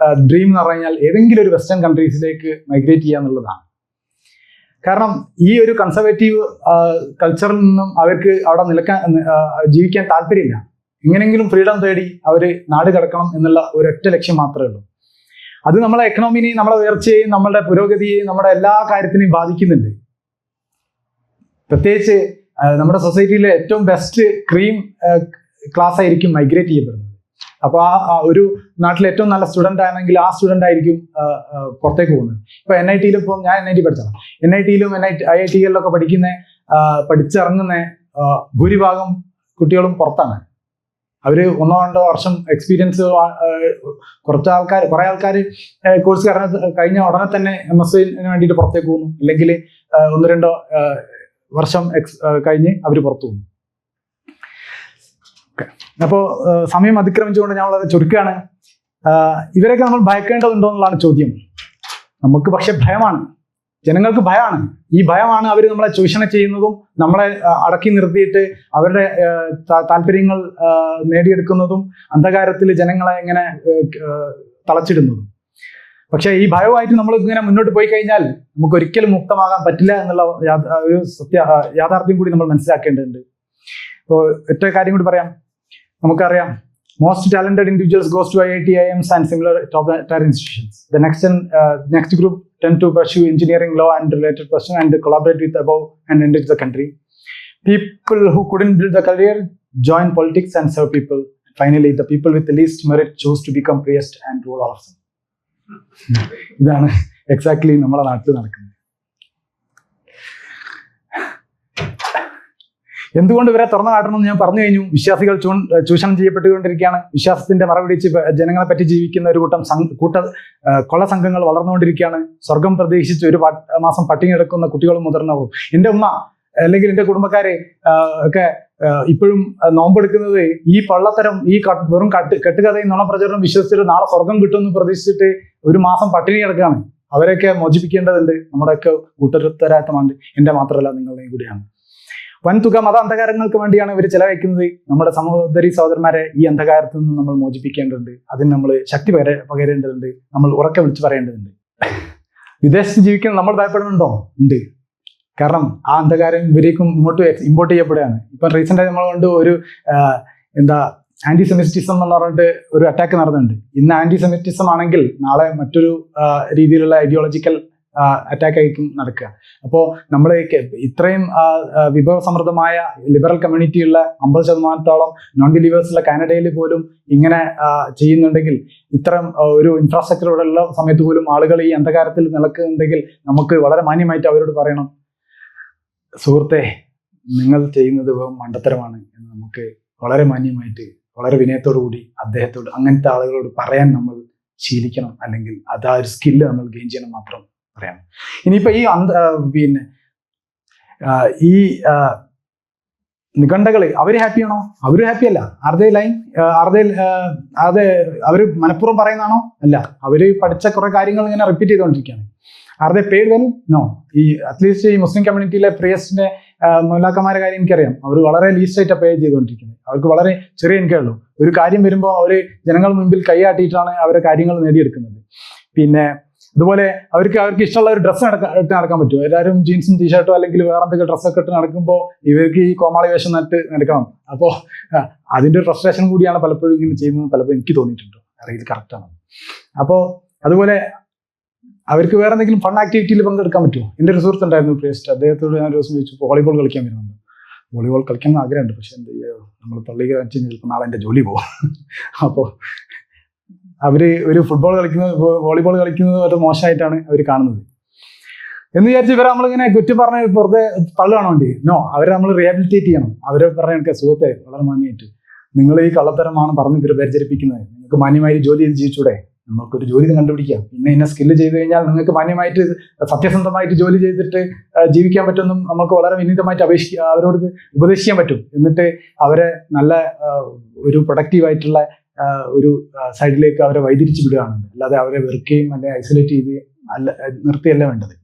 Speaker 1: ഡ്രീം എന്ന് പറഞ്ഞാൽ ഏതെങ്കിലും ഒരു വെസ്റ്റേൺ കൺട്രീസിലേക്ക് മൈഗ്രേറ്റ് ചെയ്യുക എന്നുള്ളതാണ്. കാരണം ഈ ഒരു കൺസർവേറ്റീവ് കൾച്ചറിൽ നിന്നും അവർക്ക് അവിടെ ജീവിക്കാൻ താല്പര്യമില്ല. എങ്ങനെയെങ്കിലും ഫ്രീഡം തേടി അവർ നാട് കടക്കണം എന്നുള്ള ഒരൊറ്റ ലക്ഷ്യം മാത്രമേ ഉള്ളൂ. അത് നമ്മളെ എക്കണോമിനെയും നമ്മളെ ഉയർച്ചയെയും നമ്മുടെ പുരോഗതിയെയും നമ്മുടെ എല്ലാ കാര്യത്തിനെയും ബാധിക്കുന്നുണ്ട്. പ്രത്യേകിച്ച് നമ്മുടെ സൊസൈറ്റിയിലെ ഏറ്റവും ബെസ്റ്റ് ക്രീം ക്ലാസ് ആയിരിക്കും മൈഗ്രേറ്റ് ചെയ്യപ്പെടുന്നത്. അപ്പോൾ ആ ഒരു നാട്ടിലെ ഏറ്റവും നല്ല സ്റ്റുഡൻ്റ് ആണെങ്കിൽ ആ സ്റ്റുഡൻ്റ് ആയിരിക്കും പുറത്തേക്ക് പോകുന്നത്. ഇപ്പോൾ NIT-യിലും ഇപ്പോൾ ഞാൻ NIT പഠിച്ചതാണ്. NIT-യിലും IIT-കളിലൊക്കെ പഠിച്ചിറങ്ങുന്ന ഭൂരിഭാഗം കുട്ടികളും പുറത്താണ്. അവർ 1-2 വർഷം എക്സ്പീരിയൻസ് കുറേ ആൾക്കാർ കോഴ്സ് കഴിഞ്ഞ ഉടനെ തന്നെ MSc-ന് വേണ്ടിയിട്ട് പുറത്തേക്ക് പോകുന്നു, അല്ലെങ്കിൽ 1-2 വർഷം കഴിഞ്ഞ് അവർ പുറത്തു പോകുന്നു. അപ്പോൾ സമയം അതിക്രമിച്ചുകൊണ്ട് ഞാൻ വളരെ ചുരുക്കുകയാണ്. ഇവരൊക്കെ നമ്മൾ ഭയക്കേണ്ടതുണ്ടോ എന്നുള്ളതാണ് ചോദ്യം. നമുക്ക് പക്ഷെ ഭയമാണ്, ജനങ്ങൾക്ക് ഭയമാണ്. ഈ ഭയമാണ് അവർ നമ്മളെ ചൂഷണം ചെയ്യുന്നതും നമ്മളെ അടക്കി നിർത്തിയിട്ട് അവരുടെ താല്പര്യങ്ങൾ നേടിയെടുക്കുന്നതും അന്ധകാരത്തിൽ ജനങ്ങളെ ഇങ്ങനെ തളച്ചിടുന്നതും. പക്ഷെ ഈ ഭയവുമായിട്ട് നമ്മൾ ഇങ്ങനെ മുന്നോട്ട് പോയി കഴിഞ്ഞാൽ നമുക്ക് ഒരിക്കലും മുക്തമാകാൻ പറ്റില്ല എന്നുള്ള ഒരു യാഥാർത്ഥ്യം കൂടി നമ്മൾ മനസ്സിലാക്കേണ്ടതുണ്ട്. ഇപ്പോൾ ഒറ്റ കാര്യം കൂടി പറയാം. നമുക്കറിയാം, most talented individuals goes to IIT, IIMs and similar top-tier institutions. The next group tend to pursue engineering, law and related professions and collaborate with above and enrich the country. People who couldn't build the career join politics and serve people. Finally, the people with the least merit choose to become priest and rule all of them. ഇതാണ് exactly നമ്മുടെ നാട്ടിൽ നടക്കുന്നത്. എന്തുകൊണ്ട് ഇവരെ തുറന്നു കാട്ടണമെന്ന് ഞാൻ പറഞ്ഞു കഴിഞ്ഞു. വിശ്വാസികൾ ചൂഷണം ചെയ്യപ്പെട്ടുകൊണ്ടിരിക്കുകയാണ്. വിശ്വാസത്തിന്റെ മറപിടിച്ച് ജനങ്ങളെ പറ്റി ജീവിക്കുന്ന ഒരു കൊള്ള സംഘങ്ങൾ വളർന്നുകൊണ്ടിരിക്കുകയാണ്. സ്വർഗം പ്രതീക്ഷിച്ച് ഒരു മാസം പട്ടിണി കിടക്കുന്ന കുട്ടികളും മുതിർന്നവരും. എൻ്റെ ഉമ്മ അല്ലെങ്കിൽ എൻ്റെ കുടുംബക്കാരെ ഒക്കെ ഇപ്പോഴും നോമ്പെടുക്കുന്നത് ഈ പൊള്ളത്തരം, ഈ വെറും കെട്ടുകഥയും നുണപ്രചരണം വിശ്വസിച്ചിട്ട് നാളെ സ്വർഗം കിട്ടുമെന്ന് പ്രതീക്ഷിച്ചിട്ട് ഒരു മാസം പട്ടിണി കിടക്കുകയാണ്. അവരെയൊക്കെ മോചിപ്പിക്കേണ്ടതുണ്ട്. നമ്മുടെയൊക്കെ കൂട്ടരുത്തരാത്തമാണ്, എൻ്റെ മാത്രമല്ല നിങ്ങളുടെയും കൂടിയാണ്. വൻതുക മത അന്ധകാരങ്ങൾക്ക് വേണ്ടിയാണ് ഇവർ ചെലവഴിക്കുന്നത്. നമ്മുടെ സഹോദരി സഹോദരന്മാരെ ഈ അന്ധകാരത്തിൽ നിന്ന് നമ്മൾ മോചിപ്പിക്കേണ്ടതുണ്ട്. അതിന് നമ്മൾ ശക്തി പകരേണ്ടതുണ്ട്. നമ്മൾ ഉറക്കെ വിളിച്ചു പറയേണ്ടതുണ്ട്. വിദേശത്ത് ജീവിക്കുന്ന നമ്മൾ ഭയപ്പെടുന്നുണ്ടോ? ഉണ്ട്. കാരണം ആ അന്ധകാരം ഇവരേക്കും ഇമ്പോർട്ട് ചെയ്യപ്പെടുകയാണ്. ഇപ്പം റീസെൻ്റായി നമ്മൾ കൊണ്ട് ഒരു ആന്റിസെമിറ്റിസം എന്ന് പറഞ്ഞിട്ട് ഒരു അറ്റാക്ക് നടന്നിട്ടുണ്ട്. ഇന്ന് ആന്റിസെമിറ്റിസം ആണെങ്കിൽ നാളെ മറ്റൊരു രീതിയിലുള്ള ഐഡിയോളജിക്കൽ അറ്റാക്ക് ആയിരിക്കും നടക്കുക. അപ്പോൾ നമ്മൾ ഇത്രയും വിഭവസമൃദ്ധമായ ലിബറൽ കമ്മ്യൂണിറ്റിയുള്ള 50% നോൺ ബിലീവേഴ്സുള്ള കാനഡയിൽ പോലും ഇങ്ങനെ ചെയ്യുന്നുണ്ടെങ്കിൽ, ഇത്തരം ഒരു ഇൻഫ്രാസ്ട്രക്ചർ ഇവിടെ ഉള്ള സമയത്ത് പോലും ആളുകൾ ഈ അന്ധകാരത്തിൽ നിലക്കുന്നുണ്ടെങ്കിൽ നമുക്ക് വളരെ മാന്യമായിട്ട് അവരോട് പറയണം, സുഹൃത്തെ, നിങ്ങൾ ചെയ്യുന്നത് മണ്ടത്തരമാണ് എന്ന് നമുക്ക് വളരെ മാന്യമായിട്ട് വളരെ വിനയത്തോടു കൂടി അദ്ദേഹത്തോട് അങ്ങനത്തെ ആളുകളോട് പറയാൻ നമ്മൾ ശീലിക്കണം. അല്ലെങ്കിൽ അത് ആ ഒരു സ്കില്ല് നമ്മൾ ഗെയിൻ ചെയ്യണം മാത്രം പറയാം. ഇനിയിപ്പോൾ ഈ പിന്നെ ഈ നിഘണ്ടകൾ അവർ ഹാപ്പിയാണോ? അവർ ഹാപ്പിയല്ല. ആർദേ ലൈൻ അത് അവർ മനഃപൂർവ്വം പറയുന്നതാണോ? അല്ല. അവർ പഠിച്ച കുറെ കാര്യങ്ങൾ ഇങ്ങനെ റിപ്പീറ്റ് ചെയ്തുകൊണ്ടിരിക്കുകയാണ്. ആർദേ പെയ്ഡ് വെൽ? നോ. ഈ അറ്റ്ലീസ്റ്റ് ഈ മുസ്ലിം കമ്മ്യൂണിറ്റിയിലെ പ്രിയസ്റ്റിന്റെ മൊല്ലാക്കന്മാരെ കാര്യം എനിക്കറിയാം. അവർ വളരെ ലീസ്റ്റ് ആയിട്ട് പേ ചെയ്തുകൊണ്ടിരിക്കുന്നത്. അവർക്ക് വളരെ ചെറിയ ഇൻകേ ഉള്ളൂ. ഒരു കാര്യം വരുമ്പോൾ അവർ ജനങ്ങൾ മുമ്പിൽ കൈയാട്ടിയിട്ടാണ് അവരെ കാര്യങ്ങൾ നേടിയെടുക്കുന്നത്. പിന്നെ അതുപോലെ അവർക്ക് ഇഷ്ടമുള്ള ഒരു ഡ്രസ്സ് ഇട്ട് നടക്കാൻ പറ്റുമോ? എല്ലാവരും ജീൻസും ടീഷർട്ടോ അല്ലെങ്കിൽ വേറെ എന്തെങ്കിലും ഡ്രസ്സൊക്കെ ഇട്ട് നടക്കുമ്പോൾ ഇവർക്ക് ഈ കോമാളി വേഷം നട്ട് നടക്കണം. അപ്പോൾ അതിൻ്റെ ഒരു ഫ്രസ്ട്രേഷൻ കൂടിയാണ് പലപ്പോഴും ഇങ്ങനെ ചെയ്യുന്നത് പലപ്പോഴും എനിക്ക് തോന്നിയിട്ടുണ്ട്. അറിയില്ല കറക്റ്റാണ്. അപ്പോൾ അതുപോലെ അവർക്ക് വേറെ എന്തെങ്കിലും ഫൺ ആക്ടിവിറ്റിയിൽ പങ്കെടുക്കാൻ പറ്റുമോ? എൻ്റെ ഒരു സുഹൃത്തുണ്ടായിരുന്നു പ്രിയസ്റ്റ്. അദ്ദേഹത്തോട് ഞാൻ ഒരു ദിവസം ചോദിച്ചു, വോളിബോൾ കളിക്കാൻ വരുന്നുണ്ട്. വോളിബോൾ കളിക്കാൻ ആഗ്രഹമുണ്ട്, പക്ഷെ എന്ത് ചെയ്യുക, നമ്മൾ പള്ളിയിൽ വെച്ച് ചിലപ്പോൾ നാളെ എൻ്റെ ജോലി പോകും. അപ്പോൾ അവർ ഒരു ഫുട്ബോൾ കളിക്കുന്നത് വോളിബോൾ കളിക്കുന്നത് വളരെ മോശമായിട്ടാണ് അവർ കാണുന്നത് എന്ന് വിചാരിച്ച് ഇവരെ നമ്മളിങ്ങനെ കുറ്റി പറഞ്ഞ് വെറുതെ തള്ളുകയാണോ വേണ്ടി? നോ. അവരെ നമ്മൾ റിഹാബിലിറ്റേറ്റ് ചെയ്യണം. അവരെ പറഞ്ഞ എനിക്ക് സുഹൃത്തെ വളരെ മാന്യമായിട്ട് നിങ്ങൾ ഈ കള്ളത്തരമാണ് പറഞ്ഞ് ഇവരെ പരിചരിപ്പിക്കുന്നത്. നിങ്ങൾക്ക് മാന്യമായി ജോലി ചെയ്ത് ജീവിച്ചൂടെ? നമുക്കൊരു ജോലി കണ്ടുപിടിക്കാം. പിന്നെ സ്കില്ല് ചെയ്ത് കഴിഞ്ഞാൽ നിങ്ങൾക്ക് മാന്യമായിട്ട് സത്യസന്ധമായിട്ട് ജോലി ചെയ്തിട്ട് ജീവിക്കാൻ പറ്റുമെന്നും നമുക്ക് വളരെ വിനീതമായിട്ട് അവരോട് ഉപദേശിക്കാൻ പറ്റും. എന്നിട്ട് അവരെ നല്ല ഒരു പ്രൊഡക്റ്റീവായിട്ടുള്ള ഒരു സൈഡിലേക്ക് അവരെ വൈതിരിച്ച് വിടുകയാണ്. അല്ലാതെ അവരെ വെറുക്കുകയും അല്ലെങ്കിൽ ഐസൊലേറ്റ് ചെയ്ത് നിർത്തിയല്ല വേണ്ടത്.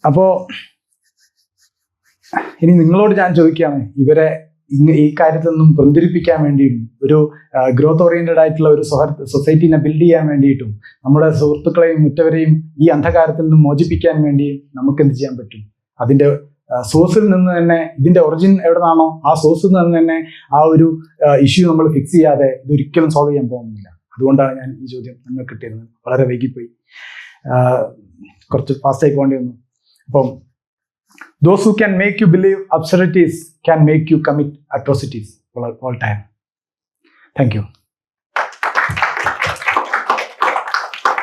Speaker 1: അപ്പോൾ ഇനി നിങ്ങളോട് ഞാൻ ചോദിക്കുകയാണ്, ഇവരെ ഈ കാര്യത്തിൽ നിന്നും പിന്തിരിപ്പിക്കാൻ വേണ്ടിയിട്ടും ഒരു ഗ്രോത്ത് ഓറിയന്റഡ് ആയിട്ടുള്ള ഒരു സൊസൈറ്റിനെ ബിൽഡ് ചെയ്യാൻ വേണ്ടിയിട്ടും നമ്മുടെ സുഹൃത്തുക്കളെയും മറ്റവരെയും ഈ അന്ധകാരത്തിൽ നിന്നും മോചിപ്പിക്കാൻ വേണ്ടി നമുക്ക് എന്ത് ചെയ്യാൻ പറ്റും? അതിൻ്റെ സോഴ്സിൽ നിന്ന് തന്നെ, ഇതിൻ്റെ ഒറിജിൻ എവിടെ നിന്നാണോ ആ സോഴ്സിൽ നിന്ന് തന്നെ ആ ഒരു ഇഷ്യൂ നമ്മൾ ഫിക്സ് ചെയ്യാതെ ഇതൊരിക്കലും സോൾവ് ചെയ്യാൻ പോകുന്നില്ല. അതുകൊണ്ടാണ് ഞാൻ ഈ ചോദ്യം നിങ്ങൾക്ക് കിട്ടിയിരുന്നത്. വളരെ വൈകിപ്പോയി, കുറച്ച് ഫാസ്റ്റായി പോകേണ്ടി വന്നു. അപ്പം those who can make you believe absurdities can make you commit atrocities all time. Thank you.